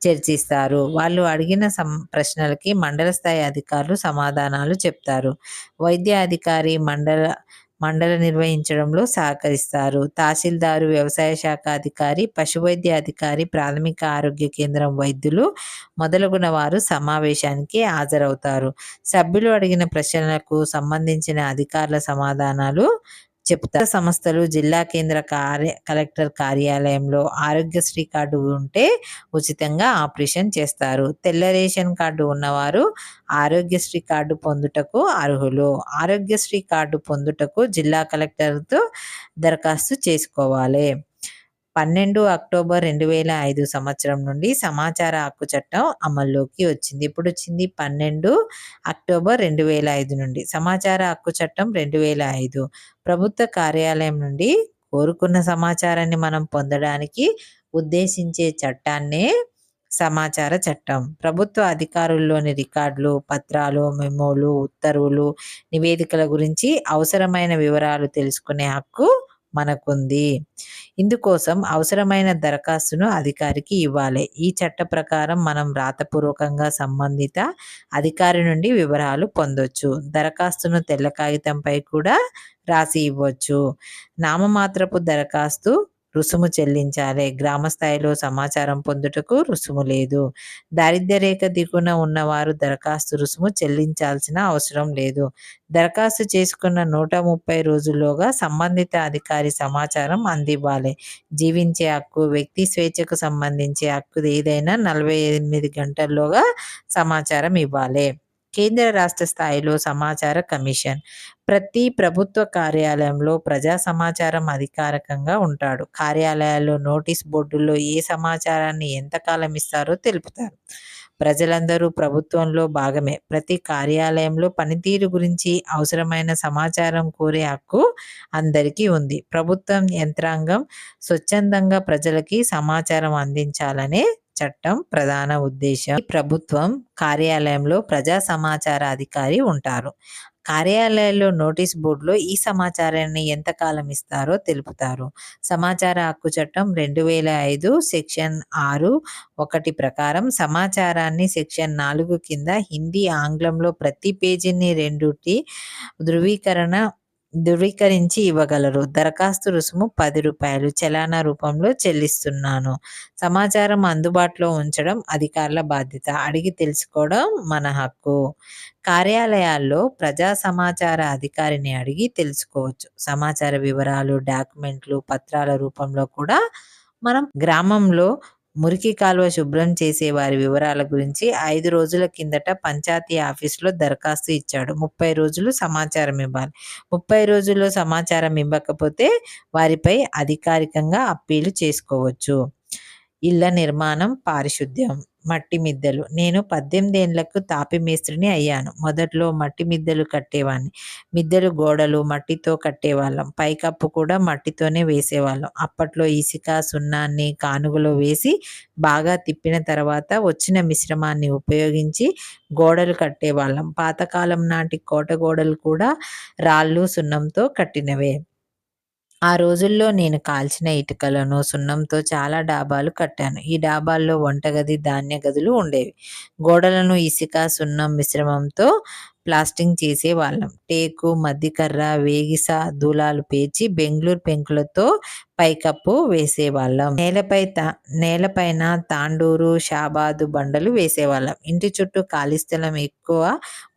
చర్చిస్తారు. వాళ్ళు అడిగిన ప్రశ్నలకి మండల స్థాయి అధికారులు సమాధానాలు చెప్తారు. వైద్య అధికారి మండల నిర్వహించడంలో సహకరిస్తారు. తహసీల్దారు, వ్యవసాయ శాఖ అధికారి, పశువైద్య అధికారి, ప్రాథమిక ఆరోగ్య కేంద్రం వైద్యులు మొదలగున వారు సమావేశానికి హాజరవుతారు. సభ్యులు అడిగిన ప్రశ్నలకు సంబంధించిన అధికారుల సమాధానాలు చెప్తారు. సంస్థలు జిల్లా కేంద్ర కలెక్టర్ కార్యాలయంలో ఆరోగ్యశ్రీ కార్డు ఉంటే ఉచితంగా ఆపరేషన్ చేస్తారు. తెల్ల రేషన్ కార్డు ఉన్నవారు ఆరోగ్యశ్రీ కార్డు పొందుటకు అర్హులు. ఆరోగ్యశ్రీ కార్డు పొందుటకు జిల్లా కలెక్టర్తో దరఖాస్తు చేసుకోవాలి. 12 అక్టోబర్ 2005 సంవత్సరం నుండి సమాచార హక్కు చట్టం అమల్లోకి వచ్చింది. ఇప్పుడు వచ్చింది 12 అక్టోబర్ 2005 నుండి సమాచార హక్కు చట్టం 2005. ప్రభుత్వ కార్యాలయం నుండి కోరుకున్న సమాచారాన్ని మనం పొందడానికి ఉద్దేశించే చట్టాన్నే సమాచార చట్టం. ప్రభుత్వ అధికారుల్లోని రికార్డులు, పత్రాలు, మెమోలు, ఉత్తర్వులు, నివేదికల గురించి అవసరమైన వివరాలు తెలుసుకునే హక్కు మనకుంది. ఇందుకోసం అవసరమైన దరఖాస్తును అధికారికి ఇవ్వాలి. ఈ చట్ట ప్రకారం మనం రాతపూర్వకంగా సంబంధిత అధికారి నుండి వివరాలు పొందొచ్చు. దరఖాస్తును తెల్ల కాగితంపై కూడా రాసి ఇవ్వచ్చు. నామమాత్రపు దరఖాస్తు రుసుము చెల్లించాలి. గ్రామ స్థాయిలో సమాచారం పొందుటకు రుసుము లేదు. దారిద్ర్య రేఖ దిగువన ఉన్నవారు దరఖాస్తు రుసుము చెల్లించాల్సిన అవసరం లేదు. దరఖాస్తు చేసుకున్న 130 రోజుల్లోగా సంబంధిత అధికారి సమాచారం అందివ్వాలి. జీవించే హక్కు, వ్యక్తి స్వేచ్ఛకు సంబంధించి హక్కు ఏదైనా 48 గంటల్లోగా సమాచారం ఇవ్వాలి. కేంద్ర రాష్ట్ర స్థాయిలో సమాచార కమిషన్. ప్రతి ప్రభుత్వ కార్యాలయంలో ప్రజా సమాచారం అధికారికంగా ఉంటాడు. కార్యాలయాల్లో నోటీస్ బోర్డుల్లో ఏ సమాచారాన్ని ఎంతకాలం ఇస్తారో తెలుపుతారు. ప్రజలందరూ ప్రభుత్వంలో భాగమే. ప్రతి కార్యాలయంలో పనితీరు గురించి అవసరమైన సమాచారం కోరే హక్కు అందరికీ ఉంది. ప్రభుత్వం యంత్రాంగం స్వచ్ఛందంగా ప్రజలకి సమాచారం అందించాలనే చట్టం ప్రధాన ఉద్దేశం. ప్రభుత్వం కార్యాలయంలో ప్రజా సమాచార అధికారి ఉంటారు. కార్యాలయాల్లో నోటీస్ బోర్డులో ఈ సమాచారాన్ని ఎంతకాలం ఇస్తారో తెలుపుతారు. సమాచార హక్కు చట్టం 2005 సెక్షన్ 6(1) ప్రకారం సమాచారాన్ని సెక్షన్ 4 కింద హిందీ, ఆంగ్లంలో ప్రతి పేజీని ధృవీకరించి ఇవ్వగలరు. దరఖాస్తు రుసుము ₹10 చలానా రూపంలో చెల్లిస్తున్నాను. సమాచారం అందుబాటులో ఉంచడం అధికారుల బాధ్యత. అడిగి తెలుసుకోవడం మన హక్కు. కార్యాలయాల్లో ప్రజా సమాచార అధికారిని అడిగి తెలుసుకోవచ్చు. సమాచార వివరాలు, డాక్యుమెంట్లు, పత్రాల రూపంలో కూడా మనం గ్రామంలో మురికి కాలువ శుభ్రం చేసే వారి వివరాల గురించి 5 రోజుల కిందట పంచాయతీ ఆఫీసులో దరఖాస్తు ఇచ్చాడు. 30 రోజులు సమాచారం ఇవ్వాలి. 30 రోజుల్లో సమాచారం ఇవ్వకపోతే వారిపై అధికారికంగా అప్పీలు చేసుకోవచ్చు. ఇళ్ల నిర్మాణం, పారిశుద్ధ్యం. మట్టి మిద్దెలు. నేను 18 ఏళ్లకు తాపి మేస్త్రిని అయ్యాను. మొదట్లో మట్టి మిద్దెలు కట్టేవాడిని. మిద్దెలు గోడలు మట్టితో కట్టేవాళ్ళం. పైకప్పు కూడా మట్టితోనే వేసేవాళ్ళం. అప్పట్లో ఇసుక, సున్నాన్ని కానుగలో వేసి బాగా తిప్పిన తర్వాత వచ్చిన మిశ్రమాన్ని ఉపయోగించి గోడలు కట్టేవాళ్ళం. పాతకాలం నాటి కోట గోడలు కూడా రాళ్ళు, సున్నంతో కట్టినవే. ఆ రోజుల్లో నేను కాల్చిన ఇటుకలను, సున్నంతో చాలా డాబాలు కట్టాను. ఈ డాబాల్లో వంటగది, ధాన్య గదులు ఉండేవి. గోడలను ఇసుక, సున్నం మిశ్రమంతో ప్లాస్టింగ్ చేసేవాళ్ళం. టేకు, మద్దికర్ర, వేగిస దూలాలు పేర్చి బెంగుళూరు పెంకులతో పైకప్పు వేసేవాళ్ళం. నేలపైన తాండూరు, షాబాదు బండలు వేసేవాళ్ళం. ఇంటి చుట్టూ ఖాళీ స్థలం ఎక్కువ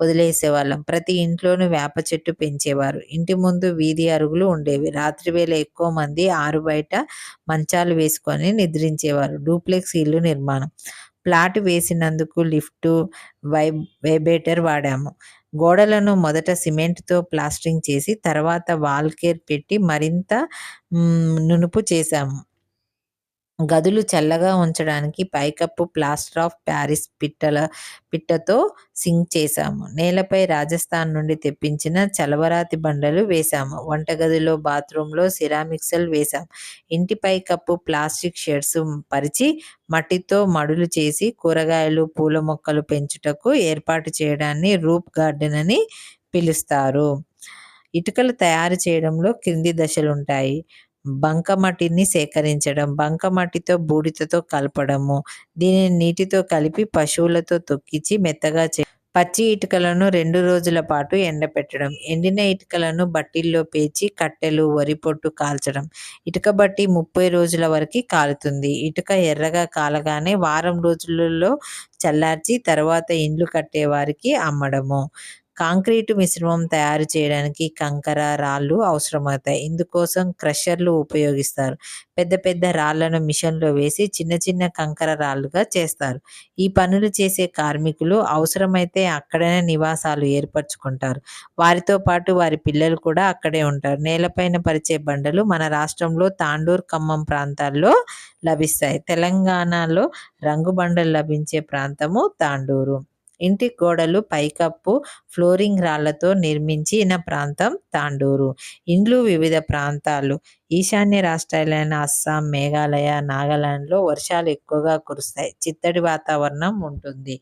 వదిలేసేవాళ్ళం. ప్రతి ఇంట్లోనూ వేప చెట్టు పెంచేవారు. ఇంటి ముందు వీధి అరుగులు ఉండేవి. రాత్రివేళ ఎక్కువ మంది ఆరు బయట మంచాలు వేసుకొని నిద్రించేవారు. డూప్లెక్స్ ఇల్లు నిర్మాణం. ప్లాట్ వేసినందుకు లిఫ్టు, వైబ్రేటర్ వాడాము. గోడలను మొదట సిమెంట్తో ప్లాస్టరింగ్ చేసి తర్వాత వాల్కేర్ పెట్టి మరింత నునుపు చేశాము. గదులు చల్లగా ఉంచడానికి పైకప్పు ప్లాస్టర్ ఆఫ్ ప్యారిస్ పిట్టతో సింక్ చేశాము. నేలపై రాజస్థాన్ నుండి తెప్పించిన చలవరాతి బండలు వేశాము. వంటగదిలో, బాత్రూంలో సిరామిక్స్లు వేశాం. ఇంటి పైకప్పు ప్లాస్టిక్ షెడ్స్ పరిచి మట్టితో మడులు చేసి కూరగాయలు, పూల మొక్కలు పెంచుటకు ఏర్పాటు చేయడాన్ని రూప్ గార్డెన్ అని పిలుస్తారు. ఇటుకలు తయారు చేయడంలో క్రింది దశలుంటాయి. బంకమట్టిని సేకరించడం, బంకమట్టితో బూడిదతో కలపడము, దీనిని నీటితో కలిపి పశువులతో తొక్కించి మెత్తగా పచ్చి ఇటుకలను 2 రోజుల పాటు ఎండపెట్టడం, ఎండిన ఇటుకలను బట్టీల్లో పేర్చి కట్టెలు, వరి పొట్టు కాల్చడం. ఇటుక బట్టి 30 రోజుల వరకు కాలుతుంది. ఇటుక ఎర్రగా కాలగానే వారం రోజులలో చల్లార్చి తర్వాత ఇండ్లు కట్టేవారికి అమ్మడము. కాంక్రీటు మిశ్రమం తయారు చేయడానికి కంకర, రాళ్ళు అవసరమవుతాయి. ఇందుకోసం క్రషర్లు ఉపయోగిస్తారు. పెద్ద పెద్ద రాళ్లను మిషన్లో వేసి చిన్న చిన్న కంకర రాళ్లుగా చేస్తారు. ఈ పనులు చేసే కార్మికులు అవసరమైతే అక్కడనే నివాసాలు ఏర్పరచుకుంటారు. వారితో పాటు వారి పిల్లలు కూడా అక్కడే ఉంటారు. నేలపైన పరిచే బండలు మన రాష్ట్రంలో తాండూర్, ఖమ్మం ప్రాంతాల్లో లభిస్తాయి. తెలంగాణలో రంగు బండలు లభించే ప్రాంతము తాండూరు. ఇంటి గోడలు, పైకప్పు, ఫ్లోరింగ్ రాళ్లతో నిర్మించిన ప్రాంతం తాండూరు. ఇండ్లు వివిధ ప్రాంతాలు. ఈశాన్య రాష్ట్రాలైన అస్సాం, మేఘాలయ, నాగాలాండ్లో వర్షాలు ఎక్కువగా కురుస్తాయి. చిత్తడి వాతావరణం ఉంటుంది.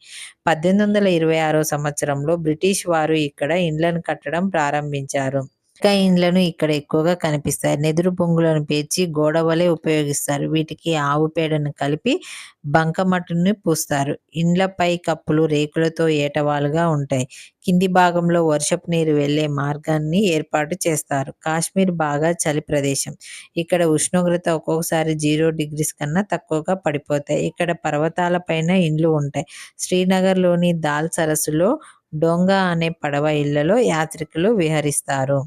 1826 సంవత్సరంలో బ్రిటిష్ వారు ఇక్కడ ఇండ్లను కట్టడం ప్రారంభించారు. ఇటుక ఇండ్లను ఇక్కడ ఎక్కువగా కనిపిస్తాయి. నెదురు బొంగులను పేర్చి గోడ వలె ఉపయోగిస్తారు. వీటికి ఆవు పేడను కలిపి బంకమట్టుని పూస్తారు. ఇండ్లపై కప్పులు రేకులతో ఏటవాలుగా ఉంటాయి. కింది భాగంలో వర్షపు నీరు వెళ్లే మార్గాన్ని ఏర్పాటు చేస్తారు. కాశ్మీర్ బాగా చలి ప్రదేశం. ఇక్కడ ఉష్ణోగ్రత ఒక్కొక్కసారి 0 డిగ్రీస్ కన్నా తక్కువగా పడిపోతాయి. ఇక్కడ పర్వతాల పైన ఇండ్లు ఉంటాయి. శ్రీనగర్లోని దాల్ సరస్సులో డోంగా అనే పడవ ఇళ్లలో యాత్రికులు విహరిస్తారు.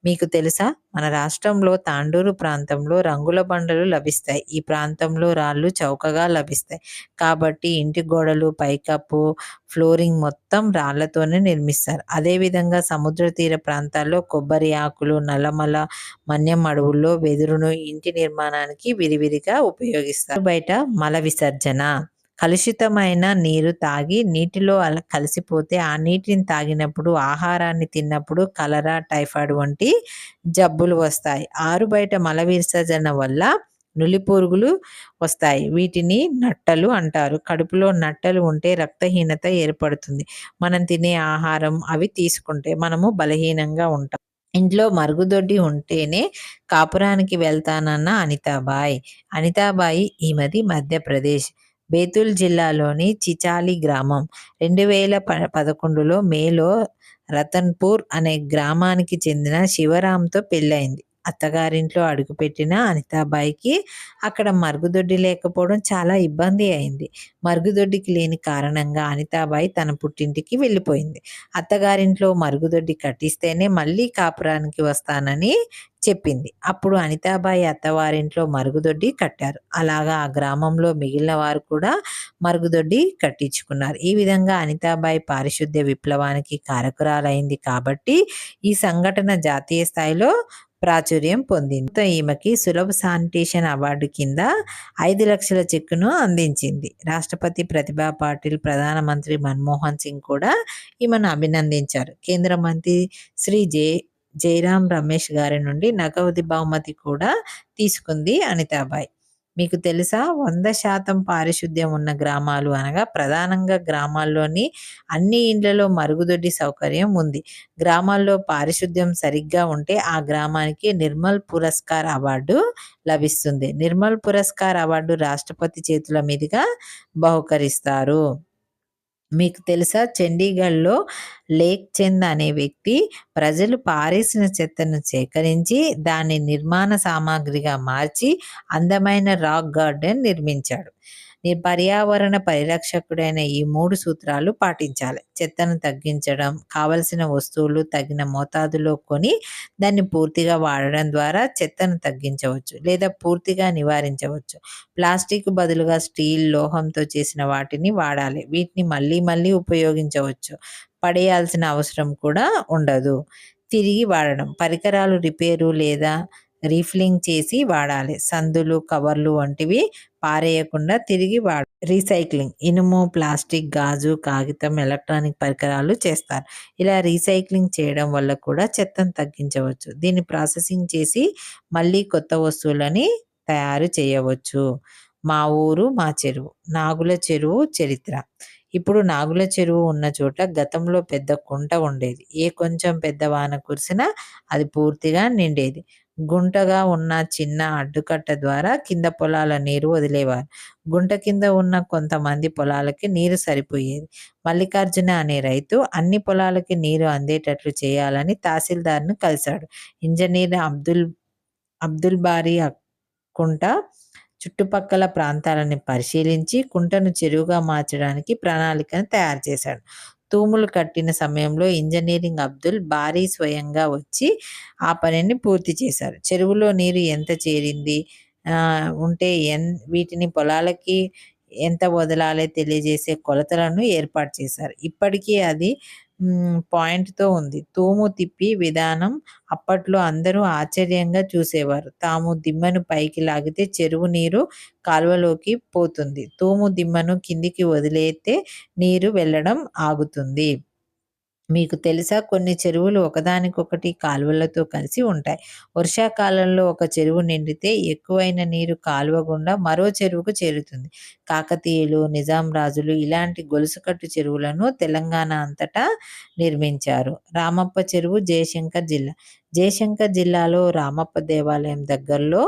మీకు తెలుసా? మన రాష్ట్రంలో తాండూరు ప్రాంతంలో రంగుల బండలు లభిస్తాయి. ఈ ప్రాంతంలో రాళ్ళు చౌకగా లభిస్తాయి. కాబట్టి ఇంటి గోడలు, పైకప్పు, ఫ్లోరింగ్ మొత్తం రాళ్లతోనే నిర్మిస్తారు. అదేవిధంగా సముద్ర తీర ప్రాంతాల్లో కొబ్బరి ఆకులు, నల్లమల, మన్యం అడవుల్లో వెదురును ఇంటి నిర్మాణానికి విరివిరిగా ఉపయోగిస్తారు. బయట మల విసర్జన. కలుషితమైన నీరు తాగి నీటిలో కలిసిపోతే ఆ నీటిని తాగినప్పుడు, ఆహారాన్ని తిన్నప్పుడు కలరా, టైఫాయిడ్ వంటి జబ్బులు వస్తాయి. ఆరు బయట మల విసర్జన వల్ల నులిపురుగులు వస్తాయి. వీటిని నట్టలు అంటారు. కడుపులో నట్టలు ఉంటే రక్తహీనత ఏర్పడుతుంది. మనం తినే ఆహారం అవి తీసుకుంటే మనము బలహీనంగా ఉంటాం. ఇంట్లో మరుగుదొడ్డి ఉంటేనే కాపురానికి వెళ్తానన్న అనితాబాయి. అనితాబాయి ఈమెది మధ్యప్రదేశ్ బేతుల్ జిల్లాలోని చిచాలి గ్రామం. 2011లో మేలో రతన్పూర్ అనే గ్రామానికి చెందిన శివరాంతో పెళ్ళైంది. అత్తగారింట్లో అడుగుపెట్టిన అనితాబాయికి అక్కడ మరుగుదొడ్డి లేకపోవడం చాలా ఇబ్బంది అయింది. మరుగుదొడ్డికి లేని కారణంగా అనితాబాయి తన పుట్టింటికి వెళ్ళిపోయింది. అత్తగారింట్లో మరుగుదొడ్డి కట్టిస్తేనే మళ్ళీ కాపురానికి వస్తానని చెప్పింది. అప్పుడు అనితాబాయి అత్తవారింట్లో మరుగుదొడ్డి కట్టారు. అలాగా ఆ గ్రామంలో మిగిలిన వారు కూడా మరుగుదొడ్డి కట్టించుకున్నారు. ఈ విధంగా అనితాబాయి పారిశుద్ధ్య విప్లవానికి కారకురాలైంది కాబట్టి ఈ సంఘటన జాతీయ స్థాయిలో ప్రాచుర్యం పొందింది. ఈమెకి సులభ శానిటేషన్ అవార్డు కింద 5 లక్షల చెక్కును అందించింది. రాష్ట్రపతి ప్రతిభా పాటిల్, ప్రధానమంత్రి మన్మోహన్ సింగ్ కూడా ఈమెను అభినందించారు. కేంద్ర మంత్రి శ్రీ జైరాం రమేష్ గారి నుండి నగదు బహుమతి కూడా తీసుకుంది అనితాబాయి. మీకు తెలుసా? 100% పారిశుద్ధ్యం ఉన్న గ్రామాలు అనగా ప్రధానంగా గ్రామాల్లోని అన్ని ఇండ్లలో మరుగుదొడ్డి సౌకర్యం ఉంది. గ్రామాల్లో పారిశుద్ధ్యం సరిగ్గా ఉంటే ఆ గ్రామానికి నిర్మల్ పురస్కార్ అవార్డు లభిస్తుంది. నిర్మల్ పురస్కార్ అవార్డు రాష్ట్రపతి చేతుల మీదుగా బహుకరిస్తారు. మీకు తెలుసా? చండీగఢ్లో లేక్ చంద్ అనే వ్యక్తి ప్రజలు పారేసిన చెత్తను సేకరించి దాన్ని నిర్మాణ సామాగ్రిగా మార్చి అందమైన రాక్ గార్డెన్ నిర్మించాడు. పర్యావరణ పరిరక్షకుడైన ఈ 3 సూత్రాలు పాటించాలి. చెత్తను తగ్గించడం, కావలసిన వస్తువులు తగిన మోతాదులో కొని దాన్ని పూర్తిగా వాడడం ద్వారా చెత్తను తగ్గించవచ్చు లేదా పూర్తిగా నివారించవచ్చు. ప్లాస్టిక్ బదులుగా స్టీల్, లోహంతో చేసిన వాటిని వాడాలి. వీటిని మళ్ళీ మళ్ళీ ఉపయోగించవచ్చు. పడేయాల్సిన అవసరం కూడా ఉండదు. తిరిగి వాడడం. పరికరాలు రిపేరు లేదా రీఫిలింగ్ చేసి వాడాలి. సందులు, కవర్లు వంటివి పారేయకుండా తిరిగి రీసైక్లింగ్ ఇనుము, ప్లాస్టిక్, గాజు, కాగితం, ఎలక్ట్రానిక్ పరికరాలు చేస్తారు. ఇలా రీసైక్లింగ్ చేయడం వల్ల కూడా చెత్తను తగ్గించవచ్చు. దీన్ని ప్రాసెసింగ్ చేసి మళ్ళీ కొత్త వస్తువులని తయారు చేయవచ్చు. మా ఊరు మా చెరువు. నాగుల చెరువు చరిత్ర. ఇప్పుడు నాగుల చెరువు ఉన్న చోట గతంలో పెద్ద కుంట ఉండేది. ఏ కొంచెం పెద్ద వాన కురిసినా అది పూర్తిగా నిండేది. గుంటగా ఉన్న చిన్న అడ్డుకట్ట ద్వారా కింద పొలాల నీరు వదిలేవారు. గుంట కింద ఉన్న కొంతమంది పొలాలకి నీరు సరిపోయేది. మల్లికార్జున అనే రైతు అన్ని పొలాలకి నీరు అందేటట్లు చేయాలని తహసీల్దార్ను కలిశాడు. ఇంజనీర్ అబ్దుల్ బారీ కుంట చుట్టుపక్కల ప్రాంతాలని పరిశీలించి కుంటను చెరువుగా మార్చడానికి ప్రణాళికను తయారు చేశాడు. తూములు కట్టిన సమయంలో ఇంజనీరింగ్ అబ్దుల్ బారీ స్వయంగా వచ్చి ఆ పనిని పూర్తి చేశారు. చెరువులో నీరు ఎంత చేరింది ఉంటే వీటిని పొలాలకి ఎంత వదలాలో తెలియజేసే కొలతలను ఏర్పాటు చేశారు. ఇప్పటికీ అది పాయింట్‌తో ఉంది. తూము తిప్పి విధానం అప్పట్లో అందరూ ఆశ్చర్యంగా చూసేవారు. తాము దిమ్మను పైకి లాగితే చెరువు నీరు కాలువలోకి పోతుంది. తూము దిమ్మను కిందికి వదిలేస్తే నీరు వెళ్ళడం ఆగుతుంది. మీకు తెలుసా, కొన్ని చెరువులు ఒకదానికొకటి కాలువలతో కలిసి ఉంటాయి. వర్షాకాలంలో ఒక చెరువు నిండితే ఎక్కువైన నీరు కాలువ గుండా మరో చెరువుకు చేరుతుంది. కాకతీయులు, నిజాం రాజులు ఇలాంటి గొలుసుకట్టు చెరువులను తెలంగాణ అంతటా నిర్మించారు. రామప్ప చెరువు జయశంకర్ జిల్లా. జయశంకర్ జిల్లాలో రామప్ప దేవాలయం దగ్గరలో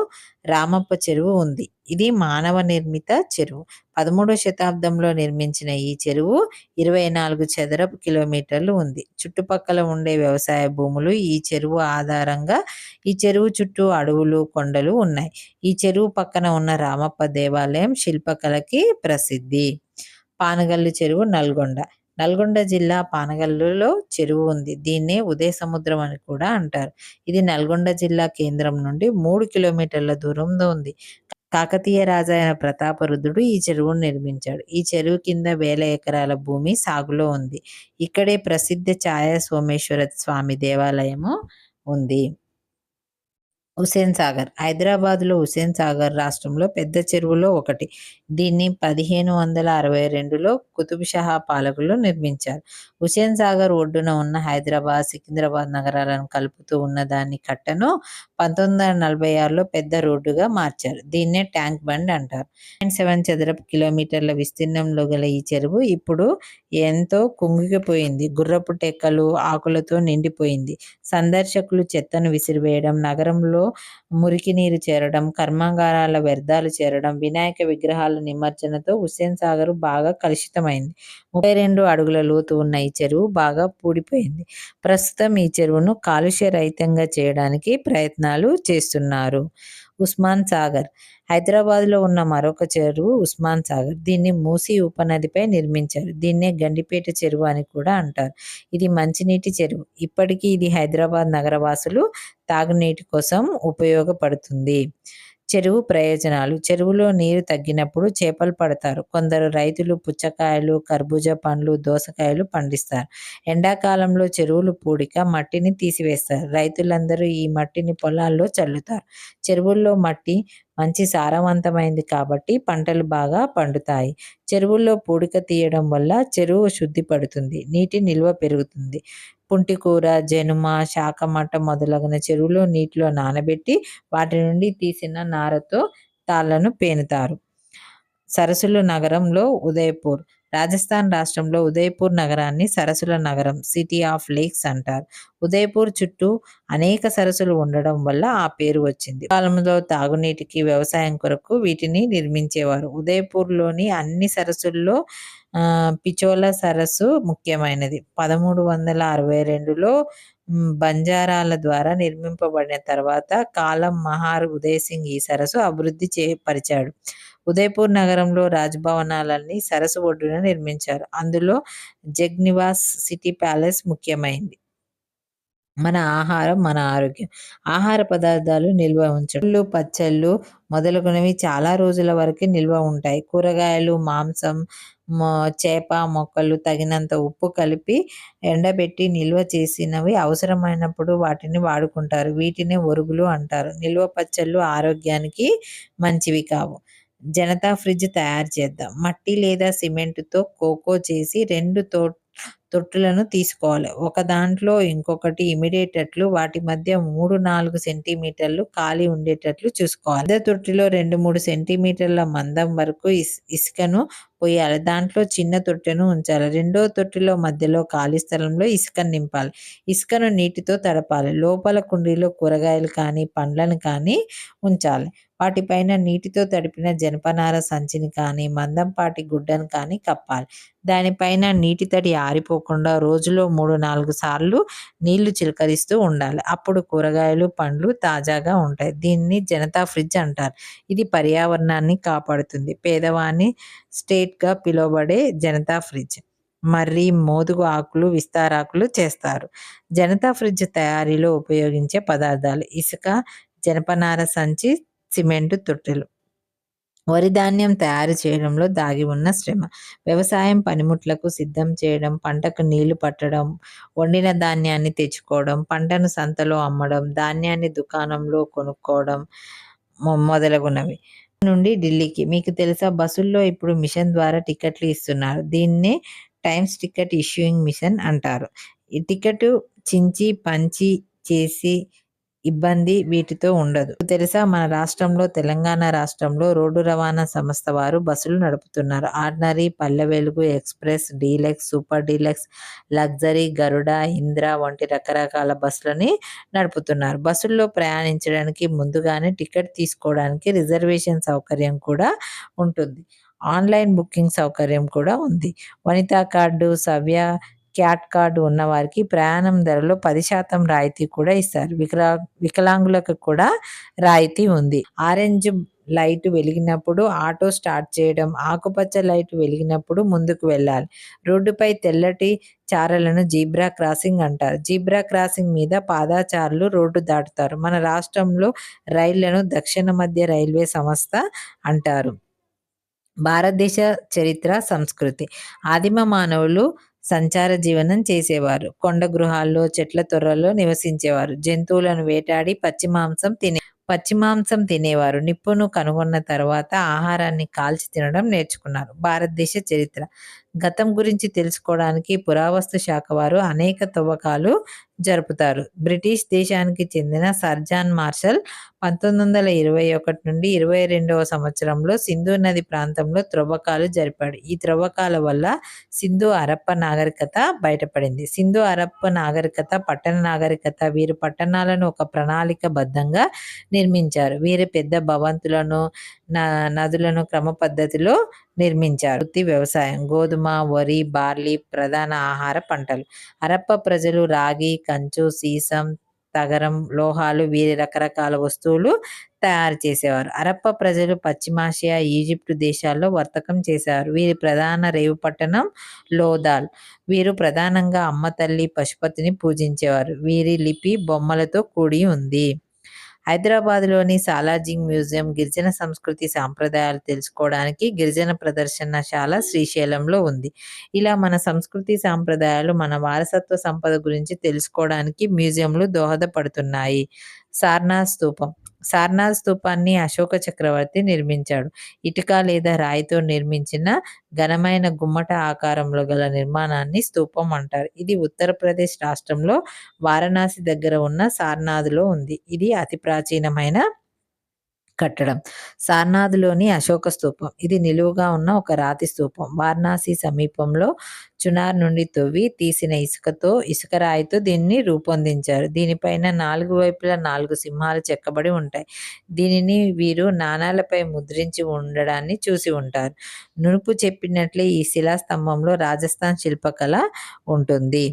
రామప్ప చెరువు ఉంది. ఇది మానవ నిర్మిత చెరువు. 13వ శతాబ్దంలో నిర్మించిన ఈ చెరువు 24 చదరపు కిలోమీటర్లు ఉంది. చుట్టుపక్కల ఉండే వ్యవసాయ భూములు ఈ చెరువు ఆధారంగా ఈ చెరువు చుట్టూ అడవులు, కొండలు ఉన్నాయి. ఈ చెరువు పక్కన ఉన్న రామప్ప దేవాలయం శిల్పకళకి ప్రసిద్ధి. పానగల్లు చెరువు నల్గొండ. నల్గొండ జిల్లా పానగల్లులో చెరువు ఉంది. దీన్నే ఉదయ సముద్రం అని కూడా అంటారు. ఇది నల్గొండ జిల్లా కేంద్రం నుండి 3 కిలోమీటర్ల దూరంలో ఉంది. కాకతీయ రాజు అయిన ప్రతాపరుద్రుడు ఈ చెరువును నిర్మించాడు. ఈ చెరువు కింద వేల ఎకరాల భూమి సాగులో ఉంది. ఇక్కడే ప్రసిద్ధ ఛాయా సోమేశ్వర స్వామి దేవాలయము ఉంది. హుస్సేన్ సాగర్. హైదరాబాద్లో హుస్సేన్ సాగర్ రాష్ట్రంలో పెద్ద చెరువులో ఒకటి. దీన్ని 1562లో కుతుబ్షా పాలకులు నిర్మించారు. హుస్సేన్ సాగర్ ఒడ్డున ఉన్న హైదరాబాద్, సికింద్రాబాద్ నగరాలను కలుపుతూ ఉన్న దాని కట్టను 1946లో పెద్ద రోడ్డుగా మార్చారు. దీన్నే ట్యాంక్ బండ్ అంటారు. 7 చదరపు కిలోమీటర్ల విస్తీర్ణంలో గల ఈ చెరువు ఇప్పుడు ఎంతో కుంగిపోయింది. గుర్రపు టెక్కలు, ఆకులతో నిండిపోయింది. సందర్శకులు చెత్తను విసిరివేయడం, నగరంలో మురికి నీరు చేరడం, కర్మాగారాల వ్యర్థాలు చేరడం, వినాయక విగ్రహాల నిమజ్జనతో హుస్సేన్ సాగర్ బాగా కలుషితమైంది. 32 అడుగుల లోతు ఉన్న ఈ చెరువు బాగా పూడిపోయింది. ప్రస్తుతం ఈ చెరువును కాలుష్య రహితంగా చేయడానికి ప్రయత్నాలు చేస్తున్నారు. ఉస్మాన్ సాగర్. హైదరాబాద్లో ఉన్న మరొక చెరువు ఉస్మాన్ సాగర్. దీన్ని మూసీ ఉపనదిపై నిర్మించారు. దీన్నే గండిపేట చెరువు అని కూడా అంటారు. ఇది మంచినీటి చెరువు. ఇప్పటికీ ఇది హైదరాబాద్ నగరవాసులు తాగునీటి కోసం ఉపయోగపడుతుంది. చెరువు ప్రయోజనాలు. చెరువులో నీరు తగ్గినప్పుడు చేపలు పడతారు. కొందరు రైతులు పుచ్చకాయలు, కర్బూజా పండ్లు, దోసకాయలు పండిస్తారు. ఎండాకాలంలో చెరువులు పూడిక మట్టిని తీసివేస్తారు. రైతులందరూ ఈ మట్టిని పొలాల్లో చల్లుతారు. చెరువుల్లో మట్టి మంచి సారవంతమైంది కాబట్టి పంటలు బాగా పండుతాయి. చెరువుల్లో పూడిక తీయడం వల్ల చెరువు శుద్ధి పడుతుంది, నీటి నిల్వ పెరుగుతుంది. పుంటికూర, జనుమ, శాకమట మొదలగున చెరువులో నీటిలో నానబెట్టి వాటి నుండి తీసిన నారతో తాళ్లను పేనుతారు. సరస్సుల నగరంలో ఉదయపూర్. రాజస్థాన్ రాష్ట్రంలో ఉదయపూర్ నగరాన్ని సరస్సుల నగరం, సిటీ ఆఫ్ లేక్స్ అంటారు. ఉదయపూర్ చుట్టూ అనేక సరస్సులు ఉండడం వల్ల ఆ పేరు వచ్చింది. కాలంలో తాగునీటికి, వ్యవసాయం కొరకు వీటిని నిర్మించేవారు. ఉదయపూర్లోని అన్ని సరస్సుల్లో పిచోలా సరస్సు ముఖ్యమైనది. 1362లో బంజారాల ద్వారా నిర్మింపబడిన తర్వాత కాలం మహార్ ఉదయ్ సింగ్ ఈ సరస్సు అభివృద్ధి పరిచాడు. ఉదయపూర్ నగరంలో రాజభవనాలన్నీ సరస్సు ఒడ్డున నిర్మించారు. అందులో జగ్నివాస్ సిటీ ప్యాలెస్ ముఖ్యమైంది. మన ఆహారం మన ఆరోగ్యం. ఆహార పదార్థాలు నిల్వ ఉంచడం. పచ్చళ్ళు, మొదలగునవి చాలా రోజుల వరకు నిల్వ ఉంటాయి. కూరగాయలు, మాంసం, చేప మొక్కలు తగినంత ఉప్పు కలిపి ఎండబెట్టి నిల్వ చేసినవి అవసరమైనప్పుడు వాటిని వాడుకుంటారు. వీటిని ఒరుగులు అంటారు. నిల్వ పచ్చళ్ళు ఆరోగ్యానికి మంచివి కావు. జనతా ఫ్రిడ్జ్ తయారు చేద్దాం. మట్టి లేదా సిమెంటుతో కోకో చేసి 2 తొట్టులను తీసుకోవాలి. ఒక దాంట్లో ఇంకొకటి ఇమిడేటట్లు వాటి మధ్య 3-4 సెంటీమీటర్లు ఖాళీ ఉండేటట్లు చూసుకోవాలి. పెద్ద తొట్టిలో 2-3 సెంటీమీటర్ల మందం వరకు ఇసుకను పోయాలి. దాంట్లో చిన్న తొట్టెను ఉంచాలి. రెండో తొట్టిలో మధ్యలో ఖాళీ స్థలంలో ఇసుకను నింపాలి. ఇసుకను నీటితో తడపాలి. లోపల కుండీలో కూరగాయలు కానీ పండ్లను కానీ ఉంచాలి. వాటిపైన నీటితో తడిపిన జనపనార సంచిని కానీ మందంపాటి గుడ్డను కానీ కప్పాలి. దానిపైన నీటి తడి ఆరిపోకుండా రోజులో 3-4 సార్లు నీళ్లు చిలకరిస్తూ ఉండాలి. అప్పుడు కూరగాయలు, పండ్లు తాజాగా ఉంటాయి. దీన్ని జనతా ఫ్రిడ్జ్ అంటారు. ఇది పర్యావరణాన్ని కాపాడుతుంది. పేదవాని స్టేట్గా పిలువబడే జనతా ఫ్రిడ్జ్ మర్రి, మోదుగు ఆకులు, విస్తారాకులు చేస్తారు. జనతా ఫ్రిడ్జ్ తయారీలో ఉపయోగించే పదార్థాలు: ఇసుక, జనపనార సంచి, సిమెంటు తొట్టెలు. వరి ధాన్యం తయారు చేయడంలో దాగి ఉన్న శ్రమ: వ్యవసాయం పనిముట్లకు సిద్ధం చేయడం, పంటకు నీళ్లు పట్టడం, వండిన ధాన్యాన్ని తెచ్చుకోవడం, పంటను సంతలో అమ్మడం, ధాన్యాన్ని దుకాణంలో కొనుక్కోవడం మొదలగునవి. నుండి ఢిల్లీకి. మీకు తెలుసా, బస్సుల్లో ఇప్పుడు మిషన్ ద్వారా టికెట్లు ఇస్తున్నారు. దీన్నే టైమ్స్ టికెట్ ఇష్యూయింగ్ మిషన్ అంటారు. ఈ టికెట్ చించి పంచి చేసి ఇబ్బంది వీటితో ఉండదు. తెలుసా, మన రాష్ట్రంలో, తెలంగాణ రాష్ట్రంలో రోడ్డు రవాణా సంస్థ వారు బస్సులు నడుపుతున్నారు. Ordinary, Palle Velugu, express, deluxe, super deluxe, luxury, Garuda, Indra వంటి రకరకాల బస్సులని నడుపుతున్నారు. బస్సుల్లో ప్రయాణించడానికి ముందుగానే టికెట్ తీసుకోవడానికి రిజర్వేషన్ సౌకర్యం కూడా ఉంటుంది. ఆన్లైన్ బుకింగ్ సౌకర్యం కూడా ఉంది. వనితా కార్డు, సవ్య, క్యాట్ కార్డు ఉన్నవారికి ప్రయాణం ధరలో 10% రాయితీ కూడా ఇస్తారు. వికలాంగులకు కూడా రాయితీ ఉంది. ఆరెంజ్ లైట్ వెలిగినప్పుడు ఆటో స్టార్ట్ చేయడం, ఆకుపచ్చ లైట్ వెలిగినప్పుడు ముందుకు వెళ్ళాలి. రోడ్డుపై తెల్లటి చారలను జీబ్రా క్రాసింగ్ అంటారు. జీబ్రా క్రాసింగ్ మీద పాదచారులు రోడ్డు దాటుతారు. మన రాష్ట్రంలో రైళ్లను దక్షిణ మధ్య రైల్వే సంస్థ అంటారు. భారతదేశ చరిత్ర, సంస్కృతి: ఆదిమ మానవులు సంచార జీవనం చేసేవారు. కొండ గృహాల్లో, చెట్ల తొర్రల్లో నివసించేవారు. జంతువులను వేటాడి పచ్చి మాంసం తినేవారు. నిప్పును కనుగొన్న తర్వాత ఆహారాన్ని కాల్చి తినడం నేర్చుకున్నారు. భారతదేశ చరిత్ర: గతం గురించి తెలుసుకోవడానికి పురావస్తు శాఖ వారు అనేక తవ్వకాలు జరుపుతారు. బ్రిటిష్ దేశానికి చెందిన సర్ జాన్ మార్షల్ 1921 నుండి 22వ సంవత్సరంలో సింధు నది ప్రాంతంలో త్రవ్వకాలు జరిపాడు. ఈ త్రవ్వకాల వల్ల సింధు హరప్ప నాగరికత బయటపడింది. సింధు హరప్ప నాగరికత, పట్టణ నాగరికత. వీరు పట్టణాలను ఒక ప్రణాళికబద్ధంగా నిర్మించారు. వీరు పెద్ద భవంతులను, నదులను క్రమ పద్ధతిలో నిర్మించారు. వృత్తి వ్యవసాయం: గోధుమ, వరి, బార్లీ ప్రధాన ఆహార పంటలు. హరప్ప ప్రజలు రాగి, కంచు, సీసం, తగరం, లోహాలు, వీరి రకరకాల వస్తువులు తయారు చేసేవారు. హరప్ప ప్రజలు పశ్చిమాసియా, ఈజిప్టు దేశాల్లో వర్తకం చేసేవారు. వీరి ప్రధాన రేవు పట్టణం లోథాల్. వీరు ప్రధానంగా అమ్మ తల్లి పశుపతిని పూజించేవారు. వీరి లిపి బొమ్మలతో కూడి ఉంది. హైదరాబాద్లోని సాలార్జంగ్ మ్యూజియం గిరిజన సంస్కృతి సాంప్రదాయాలు తెలుసుకోవడానికి గిరిజన ప్రదర్శనశాల శ్రీశైలంలో ఉంది. ఇలా మన సంస్కృతి సాంప్రదాయాలు, మన వారసత్వ సంపద గురించి తెలుసుకోవడానికి మ్యూజియంలు దోహదపడుతున్నాయి. సార్నాథ్ స్తూపం: సార్నాథ్ స్తూపాన్ని అశోక చక్రవర్తి నిర్మించాడు. ఇటుక లేదా రాయితో నిర్మించిన ఘనమైన గుమ్మట ఆకారంలో గల నిర్మాణాన్ని స్తూపం అంటారు. ఇది ఉత్తరప్రదేశ్ రాష్ట్రంలో వారణాసి దగ్గర ఉన్న సార్నాథ్లో ఉంది. ఇది అతి ప్రాచీనమైన కట్టడం. సార్నాథ్లోని అశోక స్తూపం: ఇది నిలువుగా ఉన్న ఒక రాతి స్తూపం. వారణాసి సమీపంలో చునార్ నుండి తవ్వి తీసిన ఇసుక రాయితో దీన్ని రూపొందించారు. దీనిపైన 4 వైపులా 4 సింహాలు చెక్కబడి ఉంటాయి. దీనిని వీరు నాణాలపై ముద్రించి ఉండడాన్ని చూసి ఉంటారు. నునుపు చెప్పినట్లే ఈ శిలాస్తంభంలో రాజస్థాన్ శిల్పకళ ఉంటుంది.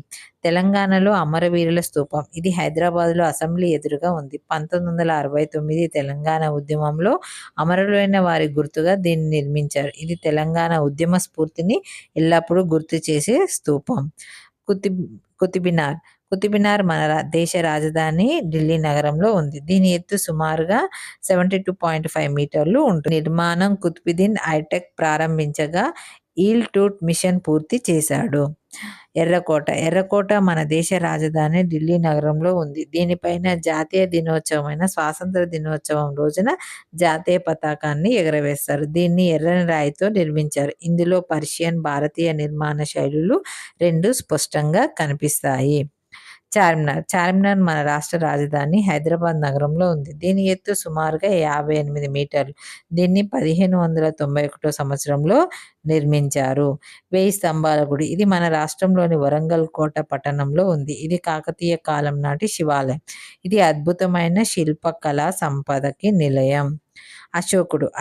తెలంగాణలో అమరవీరుల స్తూపం: ఇది హైదరాబాద్లో అసెంబ్లీ ఎదురుగా ఉంది. 1969 తెలంగాణ ఉద్యమంలో అమరులైన వారి గుర్తుగా దీన్ని నిర్మించారు. ఇది తెలంగాణ ఉద్యమ స్ఫూర్తిని ఎల్లప్పుడూ గుర్తు చేసే స్తూపం. కుతుబ్ మినార్: కుతుబ్ మినార్ మన దేశ రాజధాని ఢిల్లీ నగరంలో ఉంది. దీని ఎత్తు సుమారుగా 72.5 మీటర్లు ఉంటుంది. నిర్మాణం కుతుబుద్దీన్ ఐటెక్ ప్రారంభించగా ఈల్ టూట్ మిషన్ పూర్తి చేశాడు. ఎర్రకోట మన దేశ రాజధాని ఢిల్లీ నగరంలో ఉంది. దీనిపైన జాతీయ దినోత్సవమైన స్వాతంత్ర దినోత్సవం రోజున జాతీయ పతాకాన్ని ఎగరవేస్తారు. దీన్ని ఎర్రని రాయితో నిర్మించారు. ఇందులో పర్షియన్, భారతీయ నిర్మాణ శైలులు రెండు స్పష్టంగా కనిపిస్తాయి. చార్మినార్ మన రాష్ట్ర రాజధాని హైదరాబాద్ నగరంలో ఉంది. దీని ఎత్తు సుమారుగా 58 మీటర్లు. దీన్ని 1591 సంవత్సరంలో నిర్మించారు. 1000 స్తంభాల గుడి ఇది మన రాష్ట్రంలోని వరంగల్ కోట పట్టణంలో ఉంది. ఇది కాకతీయ కాలం నాటి శివాలయం. ఇది అద్భుతమైన శిల్పకళా సంపదకి నిలయం.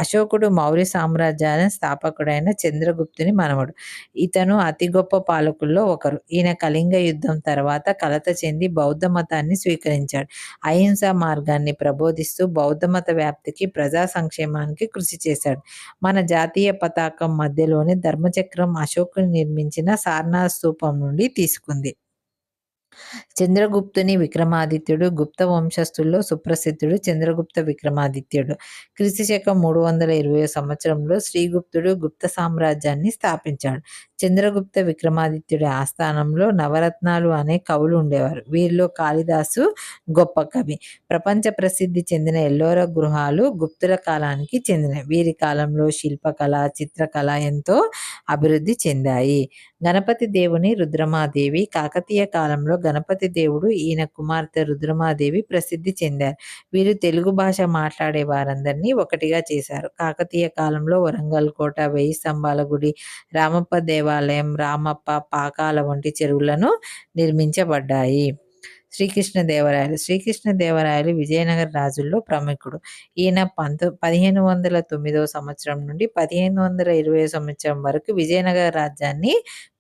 అశోకుడు మౌర్య సామ్రాజ్యాన్ని స్థాపకుడైన చంద్రగుప్తుని మనవడు. ఇతను అతి గొప్ప పాలకుల్లో ఒకరు. ఈయన కళింగ యుద్ధం తర్వాత కలత చెంది బౌద్ధ మతాన్ని స్వీకరించాడు. అహింసా మార్గాన్ని ప్రబోధిస్తూ బౌద్ధ మత వ్యాప్తికి, ప్రజా సంక్షేమానికి కృషి చేశాడు. మన జాతీయ పతాకం మధ్యలోని ధర్మచక్రం అశోకుని నిర్మించిన సారనాథ్ స్తూపం నుండి తీసుకుంది. చంద్రగుప్తుని విక్రమాదిత్యుడు గుప్త వంశస్థుల్లో సుప్రసిద్ధుడు. చంద్రగుప్త విక్రమాదిత్యుడు క్రీస్తుశకం 320 సంవత్సరంలో శ్రీగుప్తుడు గుప్త సామ్రాజ్యాన్ని స్థాపించాడు. చంద్రగుప్త విక్రమాదిత్యుడి ఆస్థానంలో నవరత్నాలు అనే కవులు ఉండేవారు. వీరిలో కాళిదాసు గొప్ప కవి. ప్రపంచ ప్రసిద్ధి చెందిన ఎల్లోర గృహాలు గుప్తుల కాలానికి చెందినవి. వీరి కాలంలో శిల్పకళ, చిత్రకళ ఎంతో అభివృద్ధి చెందాయి. గణపతి దేవుని రుద్రమాదేవి కాకతీయ కాలంలో గణపతి దేవుడు, ఈయన కుమార్తె రుద్రమాదేవి ప్రసిద్ధి చెందారు. వీరు తెలుగు భాష మాట్లాడే వారందరినీ ఒకటిగా చేశారు. కాకతీయ కాలంలో వరంగల్ కోట, 1000 స్తంభాల గుడి, రామప్ప దేవాలయం, రామప్ప, పాకాల వంటి చెరువులను నిర్మించబడ్డాయి. శ్రీకృష్ణదేవరాయలు విజయనగర రాజుల్లో ప్రముఖుడు. ఈయన 1509 సంవత్సరం నుండి 1520 సంవత్సరం వరకు విజయనగర రాజ్యాన్ని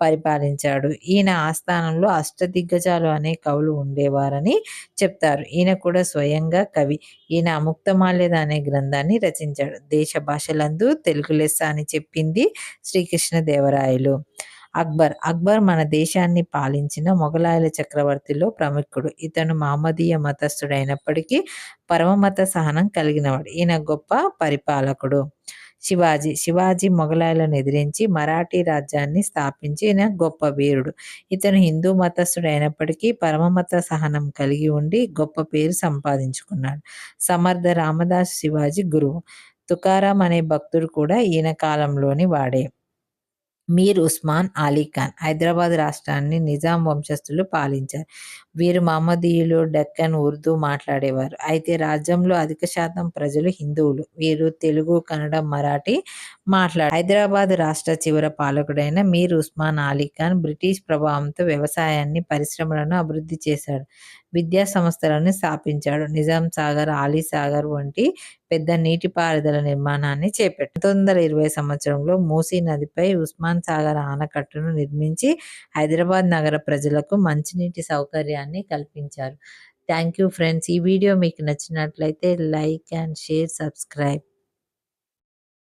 పరిపాలించాడు. ఈయన ఆస్థానంలో అష్టదిగ్గజాలు అనే కవులు ఉండేవారని చెప్తారు. ఈయన కూడా స్వయంగా కవి. ఈయన అముక్తమాల్యద అనే గ్రంథాన్ని రచించాడు. దేశ భాషలందు తెలుగు లెస్స అని చెప్పింది శ్రీకృష్ణదేవరాయలు. అక్బర్ మన దేశాన్ని పాలించిన మొఘలాయుల చక్రవర్తిలో ప్రముఖుడు. ఇతను మహమ్మదీయ మతస్థుడైనప్పటికీ పరమమత సహనం కలిగినవాడు. ఈయన గొప్ప పరిపాలకుడు. శివాజీ మొఘలాయులను ఎదిరించి మరాఠీ రాజ్యాన్ని స్థాపించిన గొప్ప వీరుడు. ఇతను హిందూ మతస్థుడైనప్పటికీ పరమమత సహనం కలిగి ఉండి గొప్ప పేరు సంపాదించుకున్నాడు. సమర్థ రామదాసు శివాజీ గురువు. తుకారాం అనే భక్తుడు కూడా ఈయన కాలంలోని వాడే. మీర్ ఉస్మాన్ అలీ ఖాన్ హైదరాబాద్ రాష్ట్రాన్ని నిజాం వంశస్థులు పాలించారు. వీరు మహమ్మదీయులు, డెక్కన్ ఉర్దూ మాట్లాడేవారు. అయితే రాజ్యంలో అధిక శాతం ప్రజలు హిందువులు. వీరు తెలుగు, కన్నడం, మరాఠీ హైదరాబాద్ రాష్ట్ర చివర పాలకుడైన మీర్ ఉస్మాన్ అలీ ఖాన్ బ్రిటిష్ ప్రభావంతో వ్యవసాయాన్ని, పరిశ్రమలను అభివృద్ధి చేశాడు. విద్యా సంస్థలను స్థాపించాడు. నిజాం సాగర్, ఆలీ సాగర్ వంటి పెద్ద నీటిపారుదల నిర్మాణాన్ని చేపట్టాడు. 1920 సంవత్సరంలో మూసీ నదిపై ఉస్మాన్ సాగర్ ఆనకట్టును నిర్మించి హైదరాబాద్ నగర ప్రజలకు మంచినీటి సౌకర్యాన్ని కల్పించారు. Thank you friends. ఈ వీడియో మీకు నచ్చినట్లయితే లైక్ అండ్ షేర్, సబ్స్క్రైబ్.